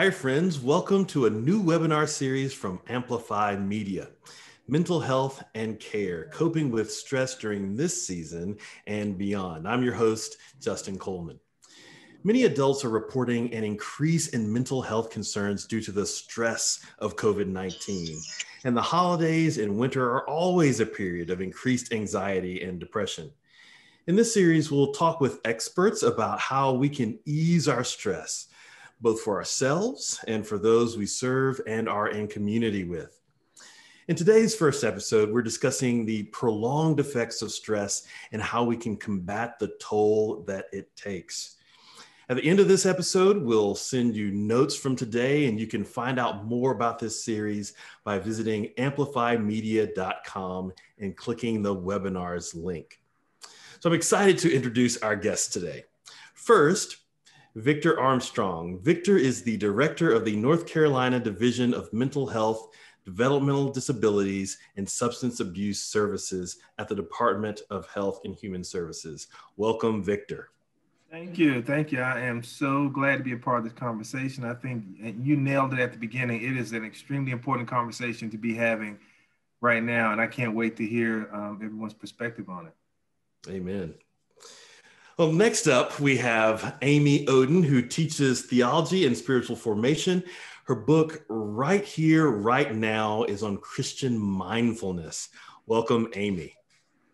Hi, friends. Welcome to a new webinar series from Amplify Media, Mental Health and Care, Coping with Stress During This Season and Beyond. I'm your host, Justin Coleman. Many adults are reporting an increase in mental health concerns due to the stress of COVID-19. And the holidays and winter are always a period of increased anxiety and depression. In this series, we'll talk with experts about how we can ease our stress, both for ourselves and for those we serve and are in community with. In today's first episode, we're discussing the prolonged effects of stress and how we can combat the toll that it takes. At the end of this episode, we'll send you notes from today, and you can find out more about this series by visiting amplifymedia.com and clicking the webinars link. So I'm excited to introduce our guests today. First, Victor Armstrong. Victor is the director of the North Carolina Division of Mental Health, Developmental Disabilities, and Substance Abuse Services at the Department of Health and Human Services. Welcome, Victor. Thank you. Thank you. I am so glad to be a part of this conversation. I think you nailed it at the beginning. It is an extremely important conversation to be having right now, and I can't wait to hear everyone's perspective on it. Amen. Well, next up, we have Amy Oden, who teaches theology and spiritual formation. Her book, Right Here, Right Now, is on Christian mindfulness. Welcome, Amy.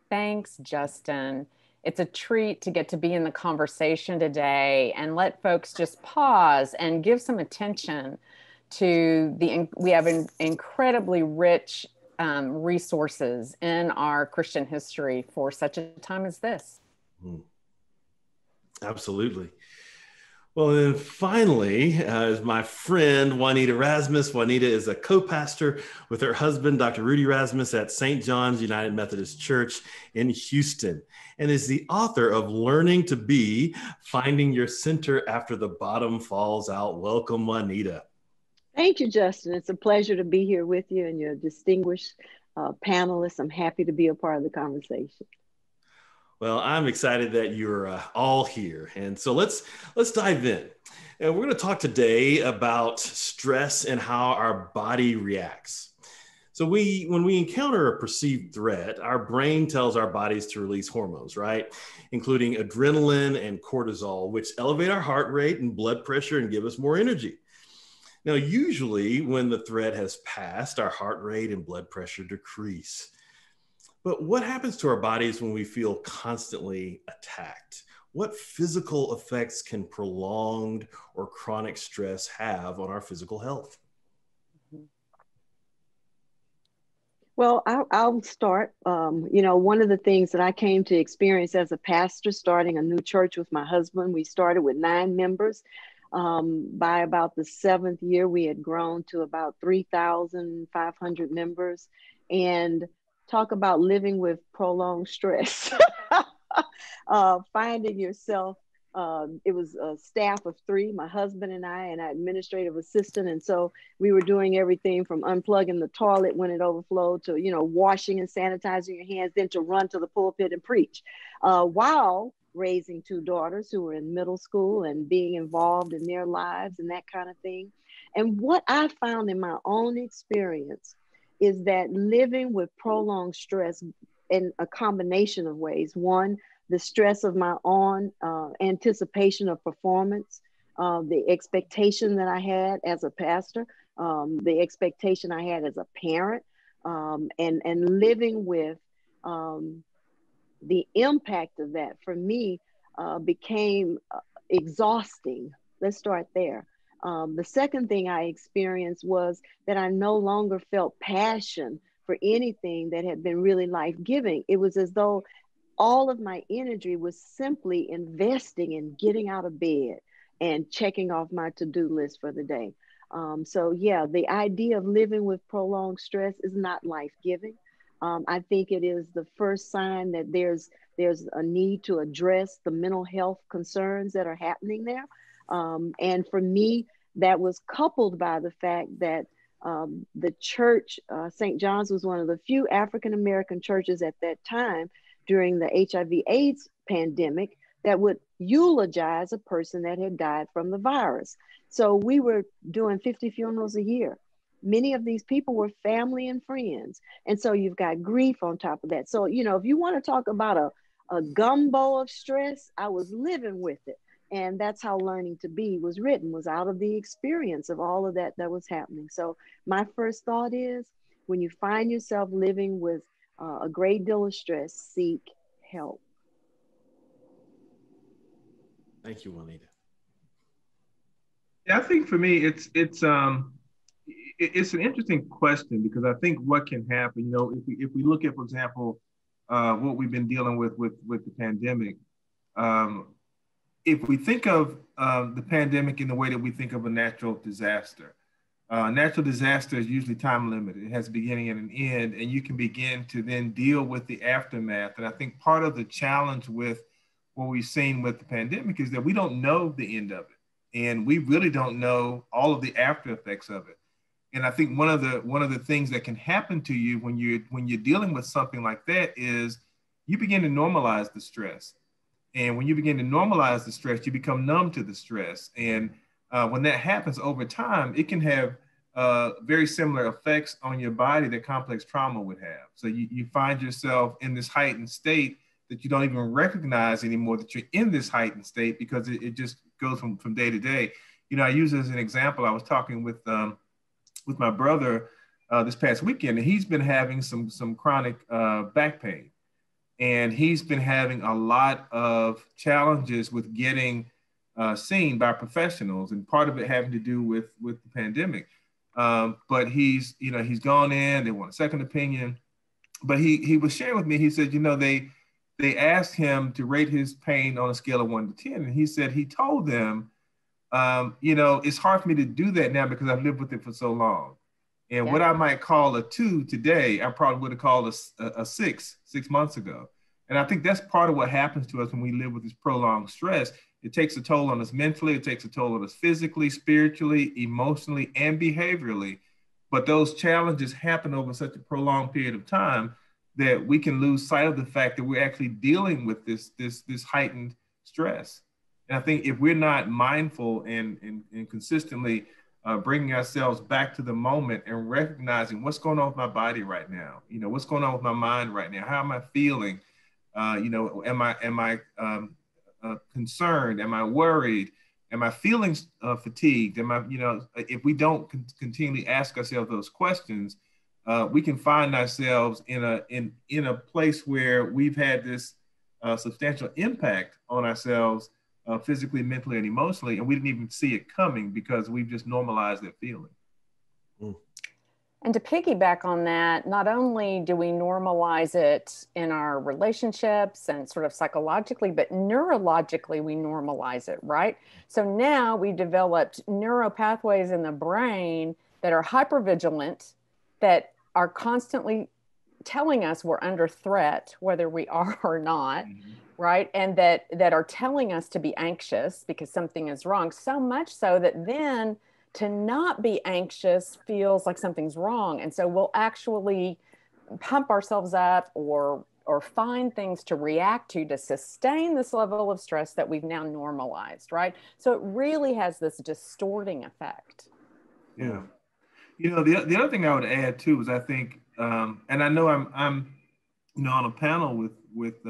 Thanks, Justin. It's a treat to get to be in the conversation today and let folks just pause and give some attention to we have incredibly rich resources in our Christian history for such a time as this. Absolutely. Well, then finally, is my friend, Juanita Erasmus. Juanita is a co-pastor with her husband, Dr. Rudy Erasmus, at St. John's United Methodist Church in Houston, and is the author of Learning to Be, Finding Your Center After the Bottom Falls Out. Welcome, Juanita. Thank you, Justin. It's a pleasure to be here with you and your distinguished panelists. I'm happy to be a part of the conversation. Well, I'm excited that you're all here. And so let's dive in. And we're going to talk today about stress and how our body reacts. So when we encounter a perceived threat, our brain tells our bodies to release hormones, right? Including adrenaline and cortisol, which elevate our heart rate and blood pressure and give us more energy. Now, usually when the threat has passed, our heart rate and blood pressure decrease. But what happens to our bodies when we feel constantly attacked? What physical effects can prolonged or chronic stress have on our physical health? Well, I'll start. One of the things that I came to experience as a pastor, starting a new church with my husband, we started with 9 members. By about the 7th year, we had grown to about 3,500 members. And talk about living with prolonged stress. Finding yourself, it was a staff of 3, my husband and I, and an administrative assistant. And so we were doing everything from unplugging the toilet when it overflowed to, washing and sanitizing your hands, then to run to the pulpit and preach, while raising 2 daughters who were in middle school and being involved in their lives and that kind of thing. And what I found in my own experience is that living with prolonged stress in a combination of ways. One, the stress of my own anticipation of performance, the expectation that I had as a pastor, the expectation I had as a parent, and living with the impact of that for me became exhausting. Let's start there. The second thing I experienced was that I no longer felt passion for anything that had been really life-giving. It was as though all of my energy was simply investing in getting out of bed and checking off my to-do list for the day. So yeah, the idea of living with prolonged stress is not life-giving. I think it is the first sign that there's a need to address the mental health concerns that are happening there. And for me, that was coupled by the fact that the church, St. John's, was one of the few African-American churches at that time during the HIV/AIDS pandemic that would eulogize a person that had died from the virus. So we were doing 50 funerals a year. Many of these people were family and friends. And so you've got grief on top of that. So, you know, if you want to talk about a gumbo of stress, I was living with it. And that's how Learning to Be was written, was out of the experience of all of that that was happening. So my first thought is, when you find yourself living with a great deal of stress, seek help. Thank you, Juanita. Yeah, I think for me, it's an interesting question, because I think what can happen, you know, if we look at, for example, what we've been dealing with the pandemic, if we think of the pandemic in the way that we think of a natural disaster, natural disaster is usually time limited. It has a beginning and an end, and you can begin to then deal with the aftermath. And I think part of the challenge with what we've seen with the pandemic is that we don't know the end of it, and we really don't know all of the after effects of it. And I think one of the things that can happen to you when you're dealing with something like that is you begin to normalize the stress. And when you begin to normalize the stress, you become numb to the stress. And when that happens over time, it can have very similar effects on your body that complex trauma would have. So you find yourself in this heightened state that you don't even recognize anymore that you're in this heightened state, because it just goes from day to day. You know, I use as an example, I was talking with my brother this past weekend, and he's been having some chronic back pain. And he's been having a lot of challenges with getting seen by professionals, and part of it having to do with the pandemic. But he's gone in, they want a second opinion. But he was sharing with me, he said, you know, they asked him to rate his pain on a scale of 1 to 10. And he said he told them, you know, it's hard for me to do that now because I've lived with it for so long. And what I might call a 2 today, I probably would have called a 6 months ago. And I think that's part of what happens to us when we live with this prolonged stress. It takes a toll on us mentally, it takes a toll on us physically, spiritually, emotionally, and behaviorally. But those challenges happen over such a prolonged period of time that we can lose sight of the fact that we're actually dealing with this heightened stress. And I think if we're not mindful and consistently bringing ourselves back to the moment and recognizing what's going on with my body right now, you know, what's going on with my mind right now, how am I feeling? You know, am I concerned? Am I worried? Am I feeling fatigued? Am I, you know, if we don't continually ask ourselves those questions, we can find ourselves in a place where we've had this substantial impact on ourselves physically, mentally, and emotionally, and we didn't even see it coming because we've just normalized that feeling. Mm. And to piggyback on that, not only do we normalize it in our relationships and sort of psychologically, but neurologically we normalize it, right? So now we developed neural pathways in the brain that are hypervigilant, that are constantly telling us we're under threat, whether we are or not, right? And that are telling us to be anxious because something is wrong, so much so that then to not be anxious feels like something's wrong. And so we'll actually pump ourselves up or find things to react to sustain this level of stress that we've now normalized, right? So it really has this distorting effect. Yeah. You know, the other thing I would add too is I think, and I know I'm you know, on a panel with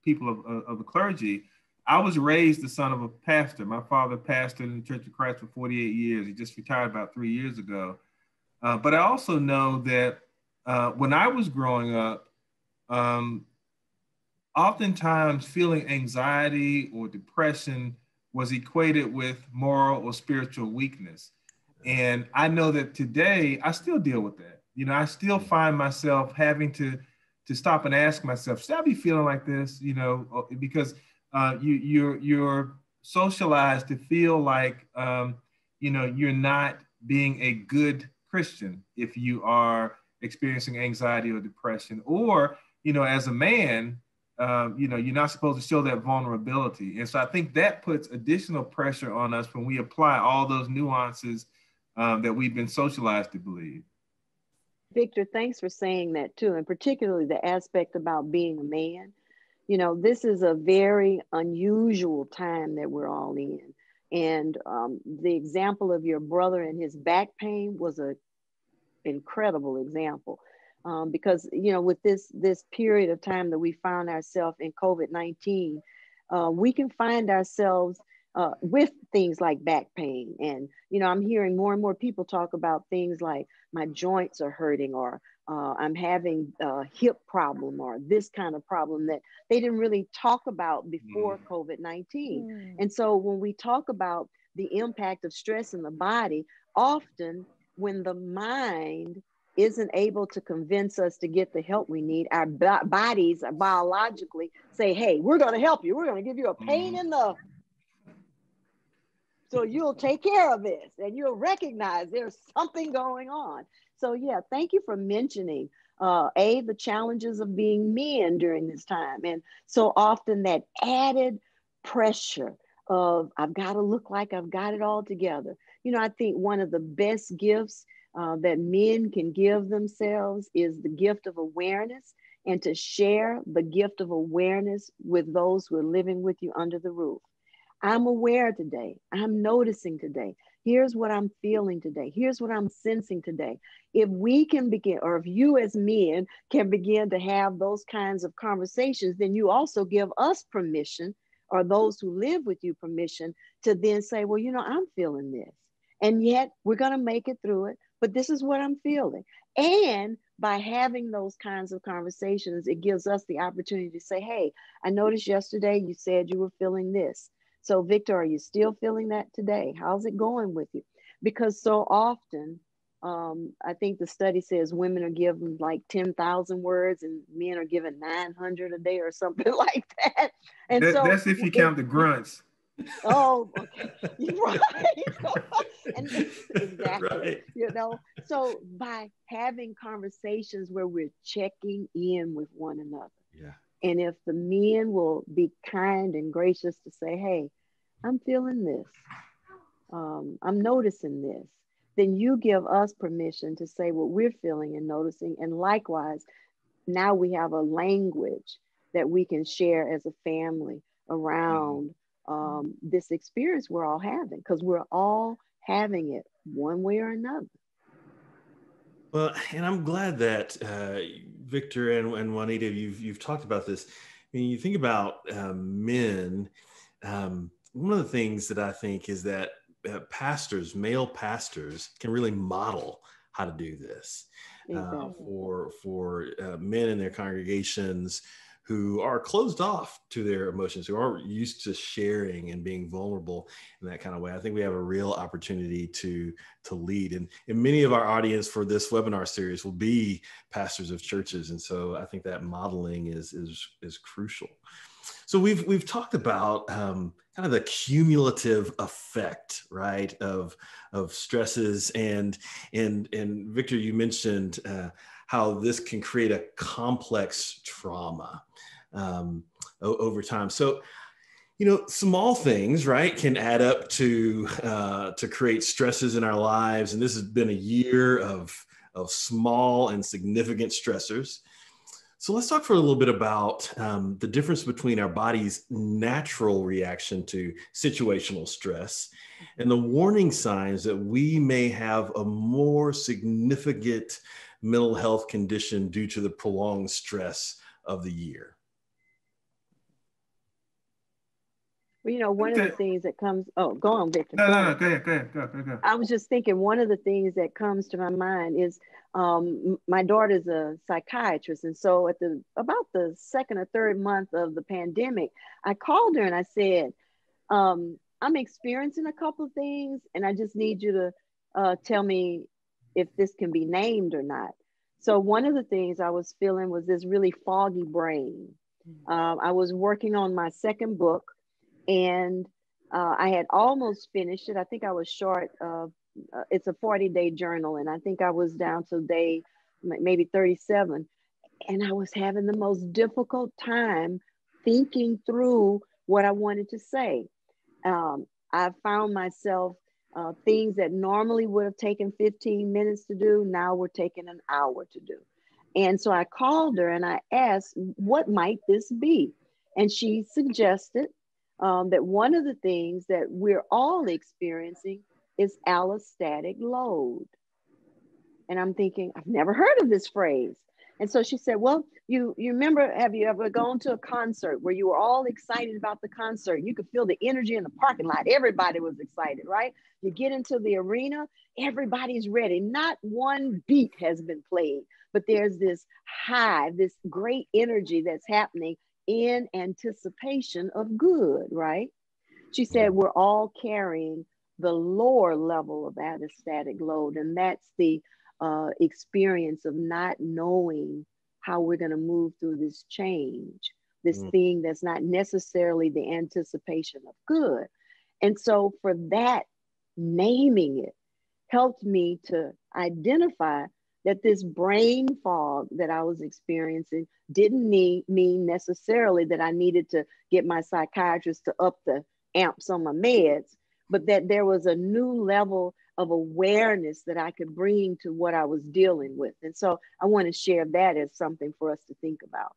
people of the clergy. I was raised the son of a pastor. My father pastored in the Church of Christ for 48 years. He just retired about 3 years ago. But I also know that when I was growing up, oftentimes feeling anxiety or depression was equated with moral or spiritual weakness. And I know that today I still deal with that. You know, I still find myself having to stop and ask myself, should I be feeling like this? You know, because you're socialized to feel like, you know, you're not being a good Christian if you are experiencing anxiety or depression, or, you know, as a man, you know, you're not supposed to show that vulnerability. And so I think that puts additional pressure on us when we apply all those nuances that we've been socialized to believe. Victor, thanks for saying that too, and particularly the aspect about being a man. You know, this is a very unusual time that we're all in. And the example of your brother and his back pain was an incredible example. Because, you know, with this period of time that we found ourselves in COVID-19, we can find ourselves with things like back pain. And, you know, I'm hearing more and more people talk about things like my joints are hurting, or I'm having a hip problem, or this kind of problem that they didn't really talk about before COVID-19. And so when we talk about the impact of stress in the body, often when the mind isn't able to convince us to get the help we need, our bodies biologically say, hey, we're going to help you. We're going to give you a pain in the, so you'll take care of this and you'll recognize there's something going on. So yeah, thank you for mentioning the challenges of being men during this time. And so often that added pressure of, I've got to look like I've got it all together. You know, I think one of the best gifts that men can give themselves is the gift of awareness, and to share the gift of awareness with those who are living with you under the roof. I'm aware today. I'm noticing today. Here's what I'm feeling today. Here's what I'm sensing today. If we can begin, or if you as men can begin to have those kinds of conversations, then you also give us permission, or those who live with you permission, to then say, well, you know, I'm feeling this. And yet we're going to make it through it. But this is what I'm feeling. And by having those kinds of conversations, it gives us the opportunity to say, hey, I noticed yesterday you said you were feeling this. So Victor, are you still feeling that today? How's it going with you? Because so often, I think the study says women are given like 10,000 words and men are given 900 a day or something like that. And that's if you count the grunts. Oh, okay. Right. And exactly, right. You know, so by having conversations where we're checking in with one another. Yeah. And if the men will be kind and gracious to say, hey, I'm feeling this. I'm noticing this. Then you give us permission to say what we're feeling and noticing. And likewise, now we have a language that we can share as a family around this experience we're all having, because we're all having it one way or another. Well, and I'm glad that Victor and Juanita, you've talked about this. I mean, you think about men. One of the things that I think is that pastors, male pastors, can really model how to do this. Exactly. For men in their congregations who are closed off to their emotions, who aren't used to sharing and being vulnerable in that kind of way. I think we have a real opportunity to lead. And many of our audience for this webinar series will be pastors of churches. And so I think that modeling is crucial. So we've talked about kind of the cumulative effect, right, of stresses, and Victor, you mentioned how this can create a complex trauma over time. So, you know, small things, right, can add up to create stresses in our lives, and this has been a year of small and significant stressors. So let's talk for a little bit about the difference between our body's natural reaction to situational stress and the warning signs that we may have a more significant mental health condition due to the prolonged stress of the year. Well, you know, one of the things that comes, go on, Victor. No, go ahead. I was just thinking, one of the things that comes to my mind is my daughter's a psychiatrist. And so at about the second or third month of the pandemic, I called her and I said, I'm experiencing a couple of things and I just need you to tell me if this can be named or not. So one of the things I was feeling was this really foggy brain. I was working on my second book, and I had almost finished it. I think I was short of, it's a 40-day journal, and I think I was down to day maybe 37. And I was having the most difficult time thinking through what I wanted to say. I found myself, things that normally would have taken 15 minutes to do, now were taking an hour to do. And so I called her and I asked, what might this be? And she suggested that one of the things that we're all experiencing is allostatic load. And I'm thinking, I've never heard of this phrase. And so she said, well, you remember, have you ever gone to a concert where you were all excited about the concert? You could feel the energy in the parking lot. Everybody was excited, right? You get into the arena, everybody's ready. Not one beat has been played, but there's this high, this great energy that's happening in anticipation of good, right? She said, we're all carrying the lower level of allostatic load, and that's the experience of not knowing how we're going to move through this change, this thing that's not necessarily the anticipation of good. And so for that, naming it helped me to identify that this brain fog that I was experiencing didn't mean necessarily that I needed to get my psychiatrist to up the amps on my meds, but that there was a new level of awareness that I could bring to what I was dealing with. And so I want to share that as something for us to think about.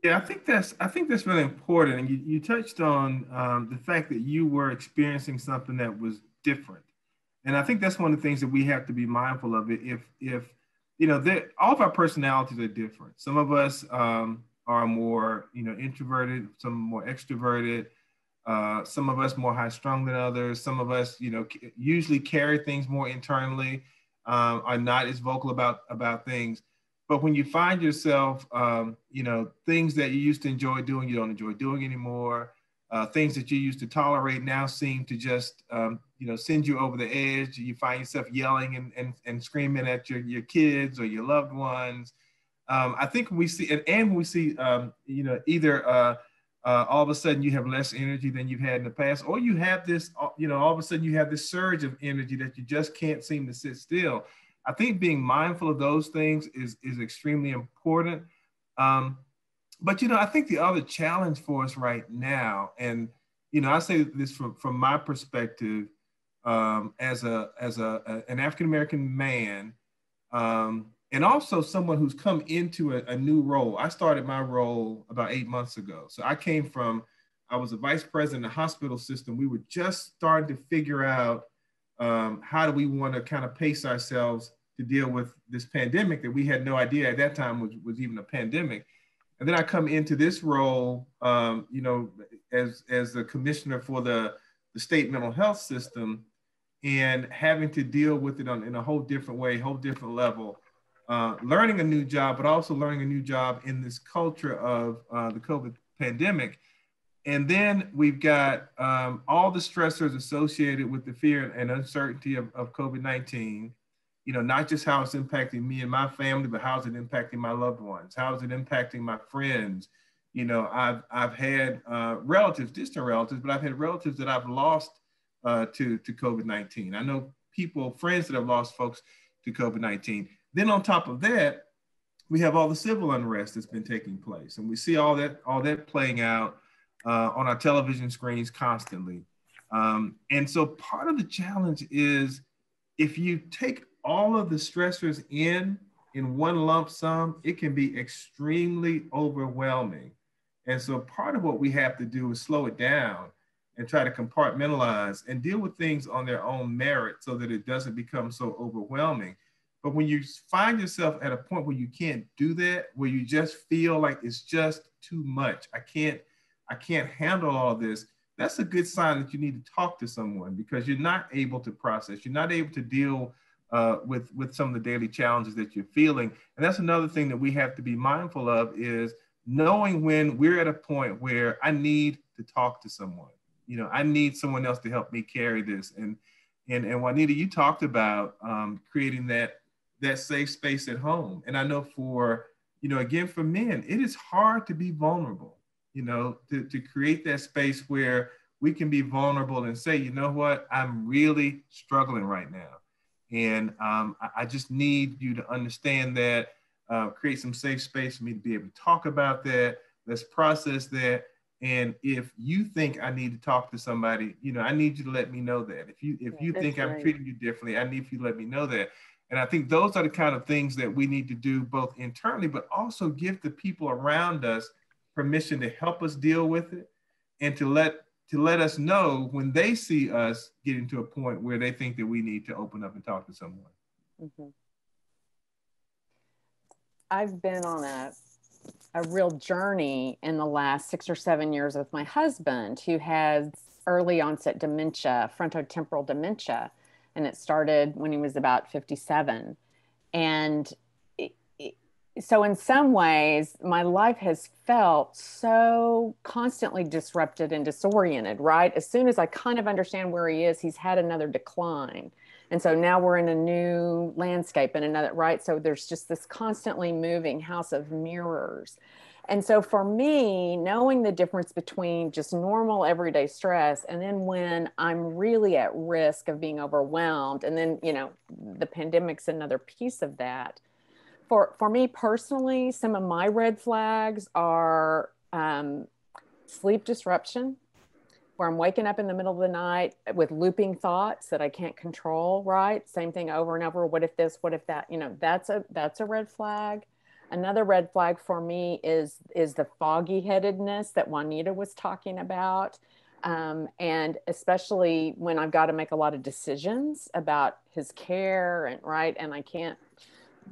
Yeah, I think that's really important. And you touched on the fact that you were experiencing something that was different. And I think that's one of the things that we have to be mindful of. If you know, all of our personalities are different. Some of us are more, you know, introverted, some more extroverted. Some of us more high strung than others. Some of us, you know, usually carry things more internally, are not as vocal about things. But when you find yourself, you know, things that you used to enjoy doing, you don't enjoy doing anymore. Things that you used to tolerate now seem to just, you know, send you over the edge. You find yourself yelling and screaming at your kids or your loved ones. I think we see, and we see, you know, either all of a sudden you have less energy than you've had in the past, or you have this, you know, all of a sudden you have this surge of energy that you just can't seem to sit still. I think being mindful of those things is extremely important. But, you know, I think the other challenge for us right now, and, you know, I say this from my perspective, as an African-American man, and also someone who's come into a new role. I started my role about 8 months ago. So I was a vice president of the hospital system. We were just starting to figure out how do we want to kind of pace ourselves to deal with this pandemic that we had no idea at that time was even a pandemic. And then I come into this role, you know, as the commissioner for the state mental health system, and having to deal with it in a whole different way, whole different level. Learning a new job, but also learning a new job in this culture of the COVID pandemic. And then we've got all the stressors associated with the fear and uncertainty of COVID-19. You know, not just how it's impacting me and my family, but how is it impacting my loved ones? How is it impacting my friends? You know, I've had relatives, distant relatives, but I've had relatives that I've lost to COVID-19. I know people, friends that have lost folks to COVID-19. Then on top of that, we have all the civil unrest that's been taking place. And we see all that playing out on our television screens constantly. And so part of the challenge is if you take all of the stressors in one lump sum, it can be extremely overwhelming. And so part of what we have to do is slow it down and try to compartmentalize and deal with things on their own merit so that it doesn't become so overwhelming. But when you find yourself at a point where you can't do that, where you just feel like it's just too much, I can't handle all this, that's a good sign that you need to talk to someone, because you're not able to process, you're not able to deal with some of the daily challenges that you're feeling. And that's another thing that we have to be mindful of, is knowing when we're at a point where I need to talk to someone. You know, I need someone else to help me carry this. And Juanita, you talked about creating that safe space at home. And I know for, you know, again, for men, it is hard to be vulnerable, you know, to create that space where we can be vulnerable and say, you know what, I'm really struggling right now. And I just need you to understand that, create some safe space for me to be able to talk about that. Let's process that. And if you think I need to talk to somebody, you know, I need you to let me know that. If you think I'm treating you differently, I need you to let me know that. And I think those are the kind of things that we need to do both internally, but also give the people around us permission to help us deal with it, and to let us know when they see us getting to a point where they think that we need to open up and talk to someone. Mm-hmm. I've been on a real journey in the last 6 or 7 years with my husband, who has early onset dementia, frontotemporal dementia. And it started when he was about 57. And so in some ways, my life has felt so constantly disrupted and disoriented, right? As soon as I kind of understand where he is, he's had another decline. And so now we're in a new landscape and another, right? So there's just this constantly moving house of mirrors. And so for me, knowing the difference between just normal everyday stress and then when I'm really at risk of being overwhelmed, and then, you know, the pandemic's another piece of that. For me personally, some of my red flags are sleep disruption, where I'm waking up in the middle of the night with looping thoughts that I can't control, right? Same thing over and over. What if this, what if that? You know, that's a red flag. Another red flag for me is the foggy headedness that Juanita was talking about. And especially when I've got to make a lot of decisions about his care and right. And I can't,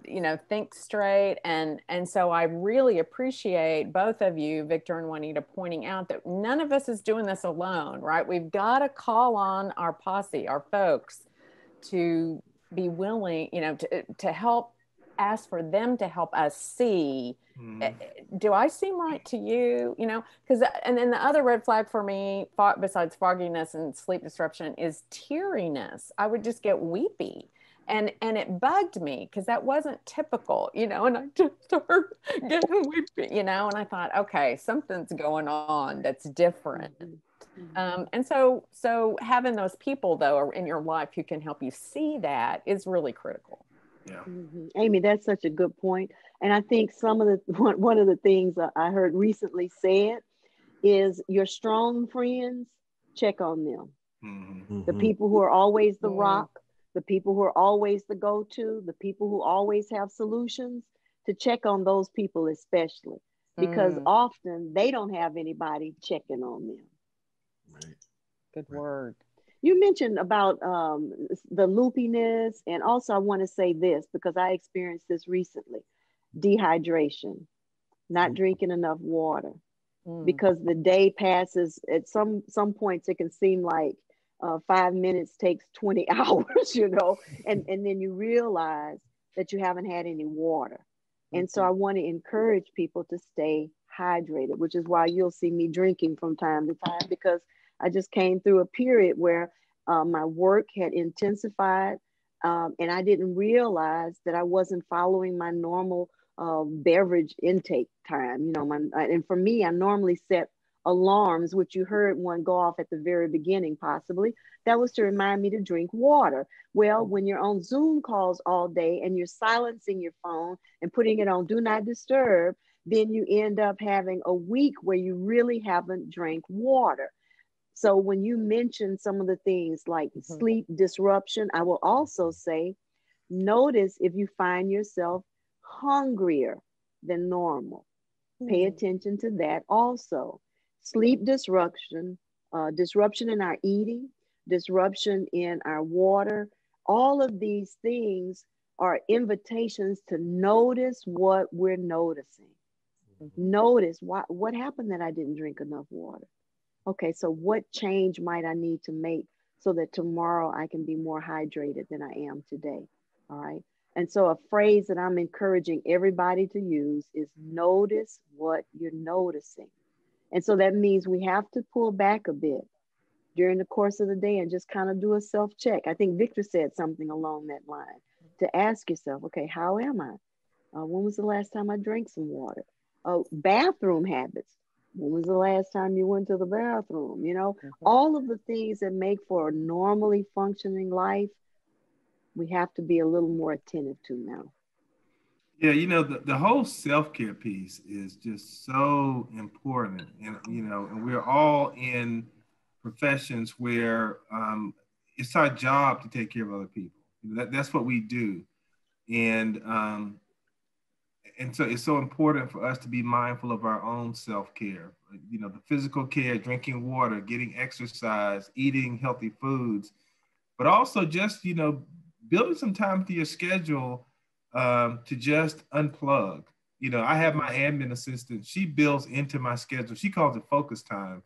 you know, think straight. And so I really appreciate both of you, Victor and Juanita, pointing out that none of us is doing this alone, right? We've got to call on our posse, our folks, to be willing, you know, to help, ask for them to help us see, do I seem right to you? You know, because, and then the other red flag for me, besides fogginess and sleep disruption, is teariness. I would just get weepy. And it bugged me because that wasn't typical, you know, and I just started getting weepy, you know, and I thought, okay, something's going on that's different. And so having those people, though, in your life who can help you see that is really critical. Yeah. Amy, that's such a good point. And I think one of the things I heard recently said is your strong friends, check on them. The people who are always the rock, the people who are always the go-to, the people who always have solutions, to check on those people especially, because often they don't have anybody checking on them. Right. Good word. You mentioned about the loopiness, and also I want to say this because I experienced this recently: dehydration, not drinking enough water, because the day passes. At some points, it can seem like 5 minutes takes 20 hours, you know, and then you realize that you haven't had any water. And so I want to encourage people to stay hydrated, which is why you'll see me drinking from time to time, because I just came through a period where my work had intensified, and I didn't realize that I wasn't following my normal beverage intake time. You know, and for me, I normally set alarms, which you heard one go off at the very beginning, possibly. That was to remind me to drink water. Well, when you're on Zoom calls all day and you're silencing your phone and putting it on Do Not Disturb, then you end up having a week where you really haven't drank water. So when you mention some of the things like sleep disruption, I will also say, notice if you find yourself hungrier than normal. Pay attention to that also. Sleep disruption, disruption in our eating, disruption in our water, all of these things are invitations to notice what we're noticing. Notice what happened that I didn't drink enough water. Okay, so what change might I need to make so that tomorrow I can be more hydrated than I am today? All right. And so a phrase that I'm encouraging everybody to use is notice what you're noticing. And so that means we have to pull back a bit during the course of the day and just kind of do a self-check. I think Victor said something along that line, to ask yourself, okay, how am I? When was the last time I drank some water? Bathroom habits. When was the last time you went to the bathroom? You know, all of the things that make for a normally functioning life, we have to be a little more attentive to now. Yeah, you know, the whole self-care piece is just so important. And, you know, and we're all in professions where it's our job to take care of other people. That's what we do. And And so it's so important for us to be mindful of our own self-care, you know, the physical care, drinking water, getting exercise, eating healthy foods, but also just, you know, building some time to your schedule to just unplug. You know, I have my admin assistant, she builds into my schedule. She calls it focus time.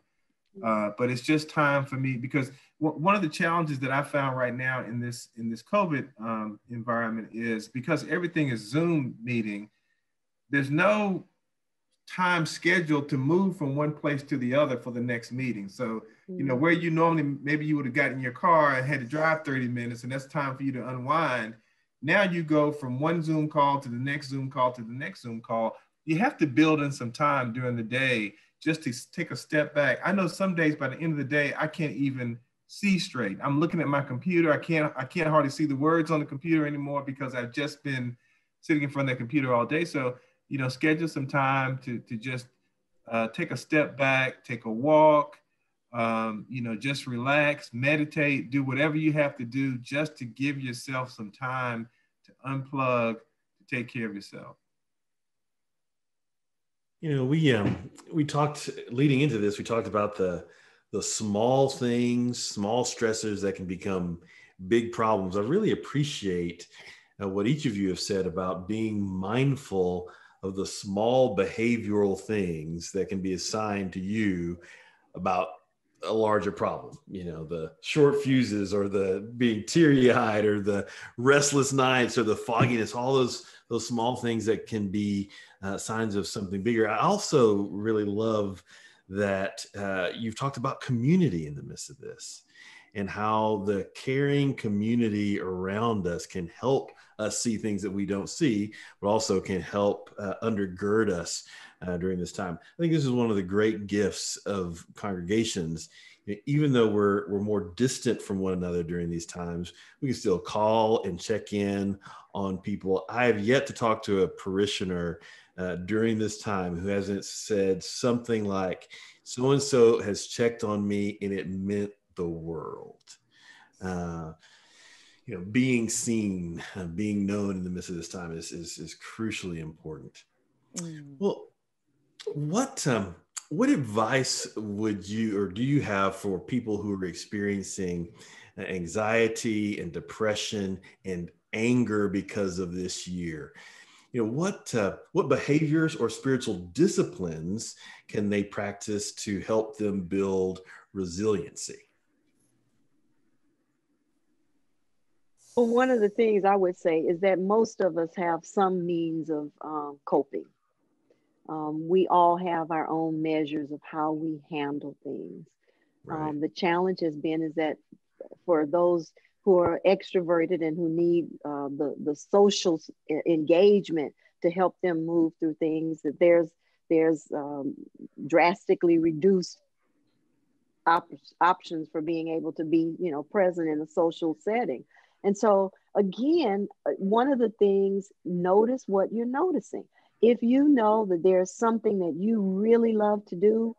But it's just time for me, because one of the challenges that I found right now in this COVID environment is because everything is Zoom meeting, there's no time scheduled to move from one place to the other for the next meeting. So, you know, where you normally, maybe you would have gotten in your car and had to drive 30 minutes and that's time for you to unwind. Now you go from one Zoom call to the next Zoom call to the next Zoom call. You have to build in some time during the day just to take a step back. I know some days by the end of the day, I can't even see straight. I'm looking at my computer. I can't hardly see the words on the computer anymore because I've just been sitting in front of the computer all day. So, you know, schedule some time to just take a step back, take a walk, you know, just relax, meditate, do whatever you have to do just to give yourself some time to unplug, to take care of yourself. You know, we talked leading into this, we talked about the small things, small stressors that can become big problems. I really appreciate what each of you have said about being mindful of the small behavioral things that can be assigned to you about a larger problem. You know, the short fuses or the being teary-eyed or the restless nights or the fogginess, all those small things that can be signs of something bigger. I also really love that you've talked about community in the midst of this and how the caring community around us can help us see things that we don't see, but also can help undergird us during this time. I think this is one of the great gifts of congregations. Even though we're more distant from one another during these times, we can still call and check in on people. I have yet to talk to a parishioner during this time who hasn't said something like, so-and-so has checked on me and it meant the world. You know, being seen, being known in the midst of this time is crucially important. Well, what advice would you, or do you have for people who are experiencing anxiety and depression and anger because of this year? You know, what behaviors or spiritual disciplines can they practice to help them build resiliency? Well, one of the things I would say is that most of us have some means of coping. We all have our own measures of how we handle things. Right. The challenge has been is that for those who are extroverted and who need the social engagement to help them move through things, that there's drastically reduced options for being able to be, you know, present in a social setting. And so again, one of the things, notice what you're noticing. If you know that there's something that you really love to do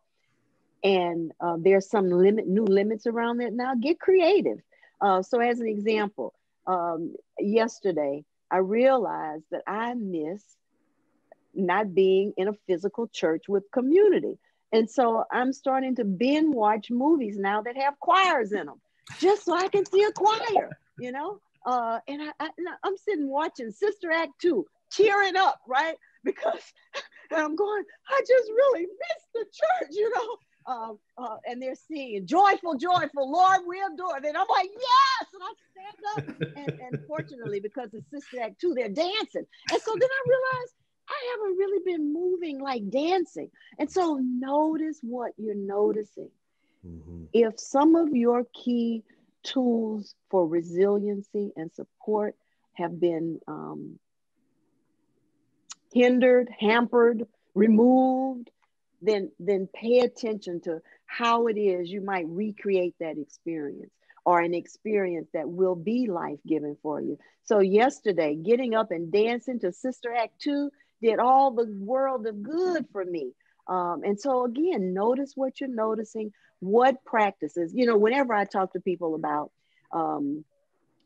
and there's some new limits around that now, get creative. So as an example, yesterday, I realized that I miss not being in a physical church with community. And so I'm starting to binge watch movies now that have choirs in them, just so I can see a choir, you know? And I'm sitting watching Sister Act 2, tearing up, right? Because I'm going, I just really miss the church, you know? And they're singing, joyful, joyful, Lord, we adore. Then I'm like, yes! And I stand up. And fortunately, because it's Sister Act 2, they're dancing. And so then I realized, I haven't really been moving like dancing. And so notice what you're noticing. Mm-hmm. If some of your key tools for resiliency and support have been hindered, hampered, removed, then pay attention to how it is you might recreate that experience, or an experience that will be life-giving for you. So yesterday, getting up and dancing to Sister Act 2 did all the world of good for me. And so again, notice what you're noticing, what practices, you know, whenever I talk to people about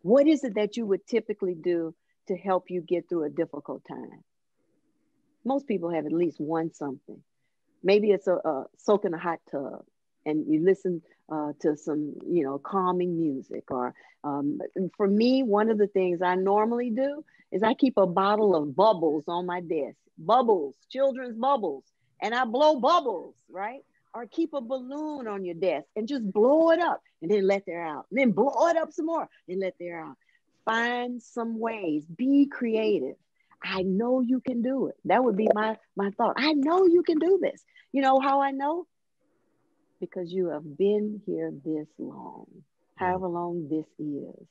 what is it that you would typically do to help you get through a difficult time? Most people have at least one something. Maybe it's a soak in a hot tub, and you listen to some, calming music. Or for me, one of the things I normally do is I keep a bottle of bubbles on my desk. Bubbles, children's bubbles, and I blow bubbles, right? Or keep a balloon on your desk and just blow it up and then let the air out. And then blow it up some more and let the air out. Find some ways. Be creative. I know you can do it. That would be my thought. I know you can do this. You know how I know? Because you have been here this long, however long this is,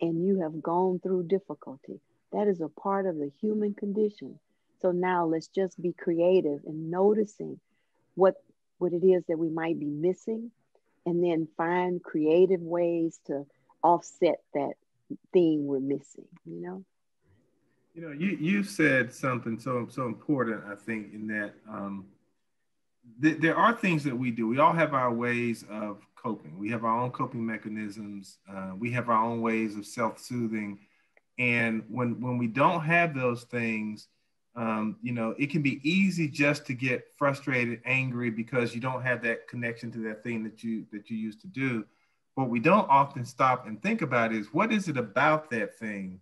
and you have gone through difficulty. That is a part of the human condition. So now let's just be creative in noticing what it is that we might be missing, and then find creative ways to offset that thing we're missing, You said something so important, I think, in that there are things that we do. We all have our ways of coping. We have our own coping mechanisms. We have our own ways of self-soothing. And when we don't have those things, it can be easy just to get frustrated, angry, because you don't have that connection to that thing that you used to do. What we don't often stop and think about is, what is it about that thing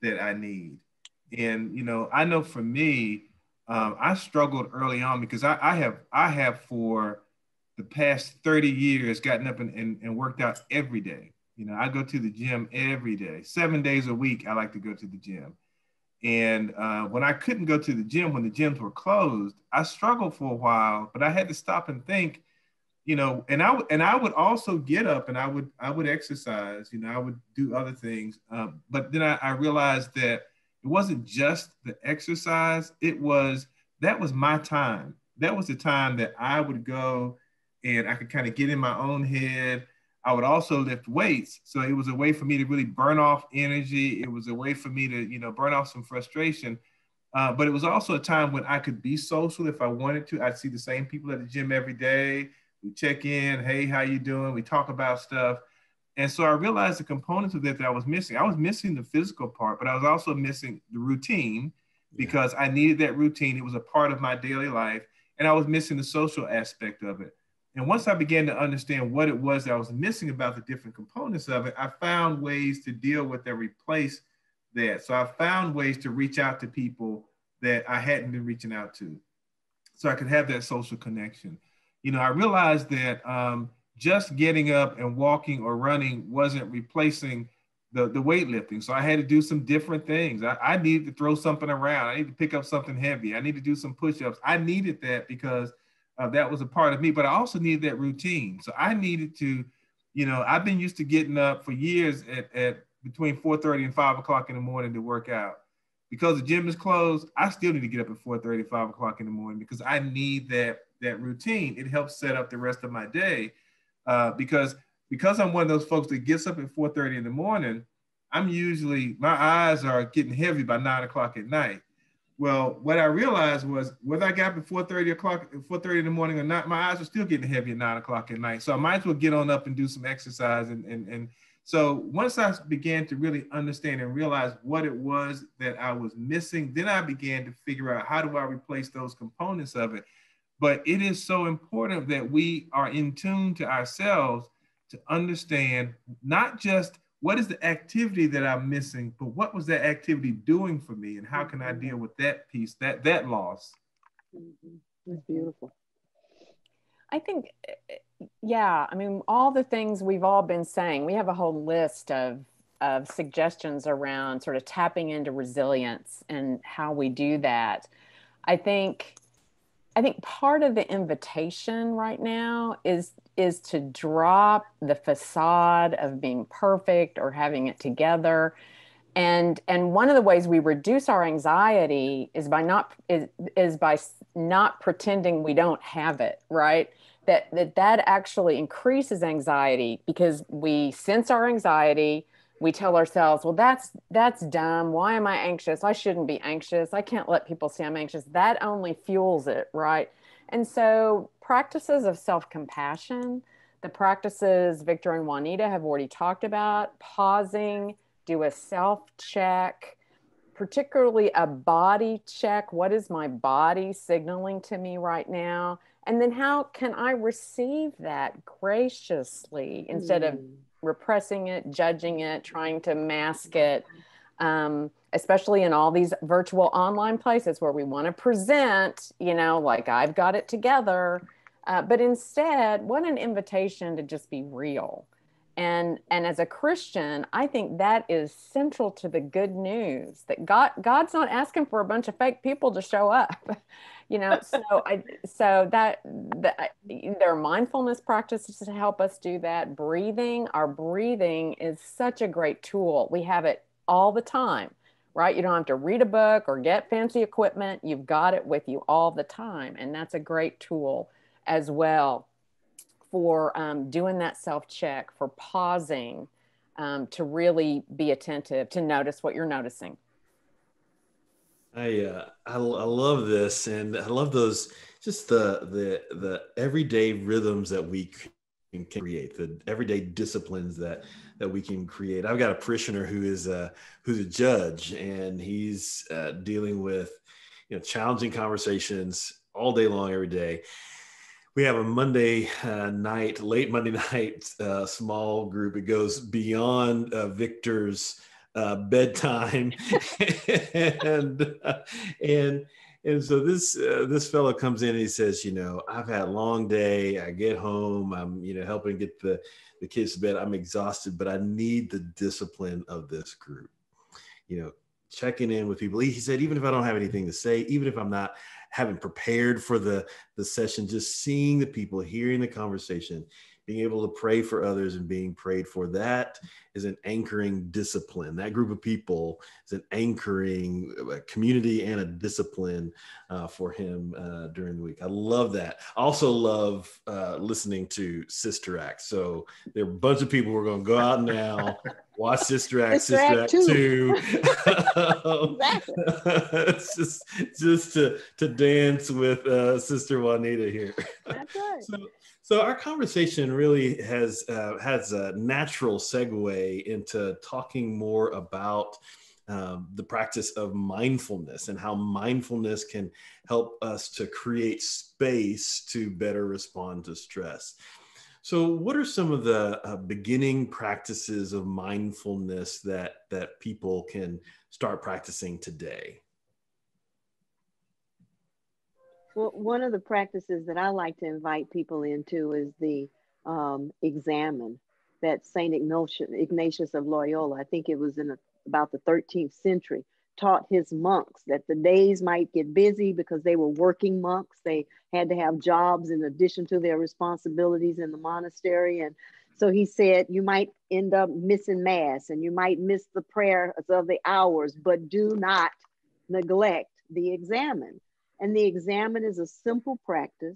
that I need? And, I know for me, I struggled early on because I have for the past 30 years gotten up and worked out every day. I go to the gym every day, 7 days a week. I like to go to the gym. And when I couldn't go to the gym, when the gyms were closed, I struggled for a while, but I had to stop and think, and I would also get up and I would exercise, I would do other things. But then I realized that it wasn't just the exercise. That was my time. That was the time that I would go and I could kind of get in my own head. I would also lift weights. So it was a way for me to really burn off energy. It was a way for me to, burn off some frustration. But it was also a time when I could be social if I wanted to. I'd see the same people at the gym every day. We check in. Hey, how you doing? We talk about stuff. And so I realized the components of that I was missing. I was missing the physical part, but I was also missing the routine because I needed that routine. It was a part of my daily life. And I was missing the social aspect of it. And once I began to understand what it was that I was missing about the different components of it, I found ways to deal with and replace that. So I found ways to reach out to people that I hadn't been reaching out to, so I could have that social connection. I realized that just getting up and walking or running wasn't replacing the weightlifting. So I had to do some different things. I needed to throw something around. I needed to pick up something heavy. I needed to do some push-ups. I needed that because that was a part of me, but I also needed that routine. So I needed to, I've been used to getting up for years at between 4:30 and 5 o'clock in the morning to work out. Because the gym is closed, I still need to get up at 4:30, 5 o'clock in the morning because I need that routine. It helps set up the rest of my day. Because I'm one of those folks that gets up at 4:30 in the morning, my eyes are getting heavy by 9 o'clock at night. Well, what I realized was whether I got up at 4:30 in the morning or not, my eyes are still getting heavy at 9 o'clock at night. So I might as well get on up and do some exercise. And so once I began to really understand and realize what it was that I was missing, then I began to figure out, how do I replace those components of it? But it is so important that we are in tune to ourselves to understand not just what is the activity that I'm missing, but what was that activity doing for me, and how can I deal with that piece, that loss? That's beautiful. I think, all the things we've all been saying, we have a whole list of suggestions around sort of tapping into resilience and how we do that. I think part of the invitation right now is to drop the facade of being perfect or having it together. And one of the ways we reduce our anxiety is by not pretending we don't have it, right? That actually increases anxiety because we sense our anxiety. We tell ourselves, well, that's dumb. Why am I anxious? I shouldn't be anxious. I can't let people see I'm anxious. That only fuels it, right? And so practices of self-compassion, the practices Victor and Juanita have already talked about, pausing, do a self-check, particularly a body check. What is my body signaling to me right now? And then how can I receive that graciously instead of repressing it, judging it, trying to mask it, especially in all these virtual online places where we want to present, you know, like I've got it together. But instead, what an invitation to just be real. And as a Christian, I think that is central to the good news that God's not asking for a bunch of fake people to show up, you know. So there are mindfulness practices to help us do that. Our breathing is such a great tool. We have it all the time, right? You don't have to read a book or get fancy equipment. You've got it with you all the time, and that's a great tool as well for doing that self-check, for pausing, to really be attentive, to notice what you're noticing. I love this, and I love those, just the everyday rhythms that we can create, the everyday disciplines that we can create. I've got a parishioner who's a judge, and he's dealing with, you know, challenging conversations all day long, every day. We have a Monday night, late Monday night, small group. It goes beyond Victor's bedtime, and so this fellow comes in and he says, you know, I've had a long day. I get home, I'm, you know, helping get the kids to bed. I'm exhausted, but I need the discipline of this group. You know, checking in with people. He said, even if I don't have anything to say, even if I'm not haven't prepared for the session, just seeing the people, hearing the conversation, being able to pray for others and being prayed for, that is an anchoring discipline. That group of people is an anchoring community and a discipline for him during the week. I love that. I also love listening to Sister Act. So there are a bunch of people who are going to go out now, watch Sister Act, Sister Act 2. Exactly. It's just to dance with Sister Juanita here. That's right. So our conversation really has a natural segue into talking more about the practice of mindfulness and how mindfulness can help us to create space to better respond to stress. So what are some of the beginning practices of mindfulness that people can start practicing today? Well, one of the practices that I like to invite people into is the examine that Saint Ignatius of Loyola, I think it was in about the 13th century, taught his monks that the days might get busy because they were working monks. They had to have jobs in addition to their responsibilities in the monastery. And so he said, you might end up missing mass and you might miss the prayers of the hours, but do not neglect the examine. And the examine is a simple practice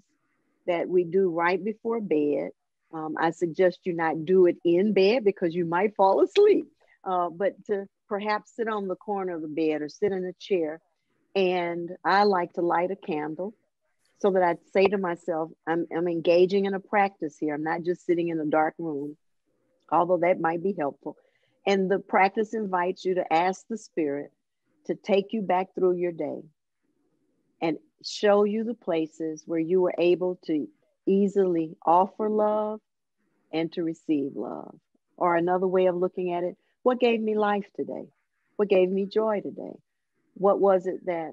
that we do right before bed. I suggest you not do it in bed because you might fall asleep, but to perhaps sit on the corner of the bed or sit in a chair. And I like to light a candle so that I say to myself, I'm engaging in a practice here. I'm not just sitting in a dark room, although that might be helpful. And the practice invites you to ask the Spirit to take you back through your day and show you the places where you were able to easily offer love and to receive love. Or another way of looking at it, what gave me life today? What gave me joy today? What was it that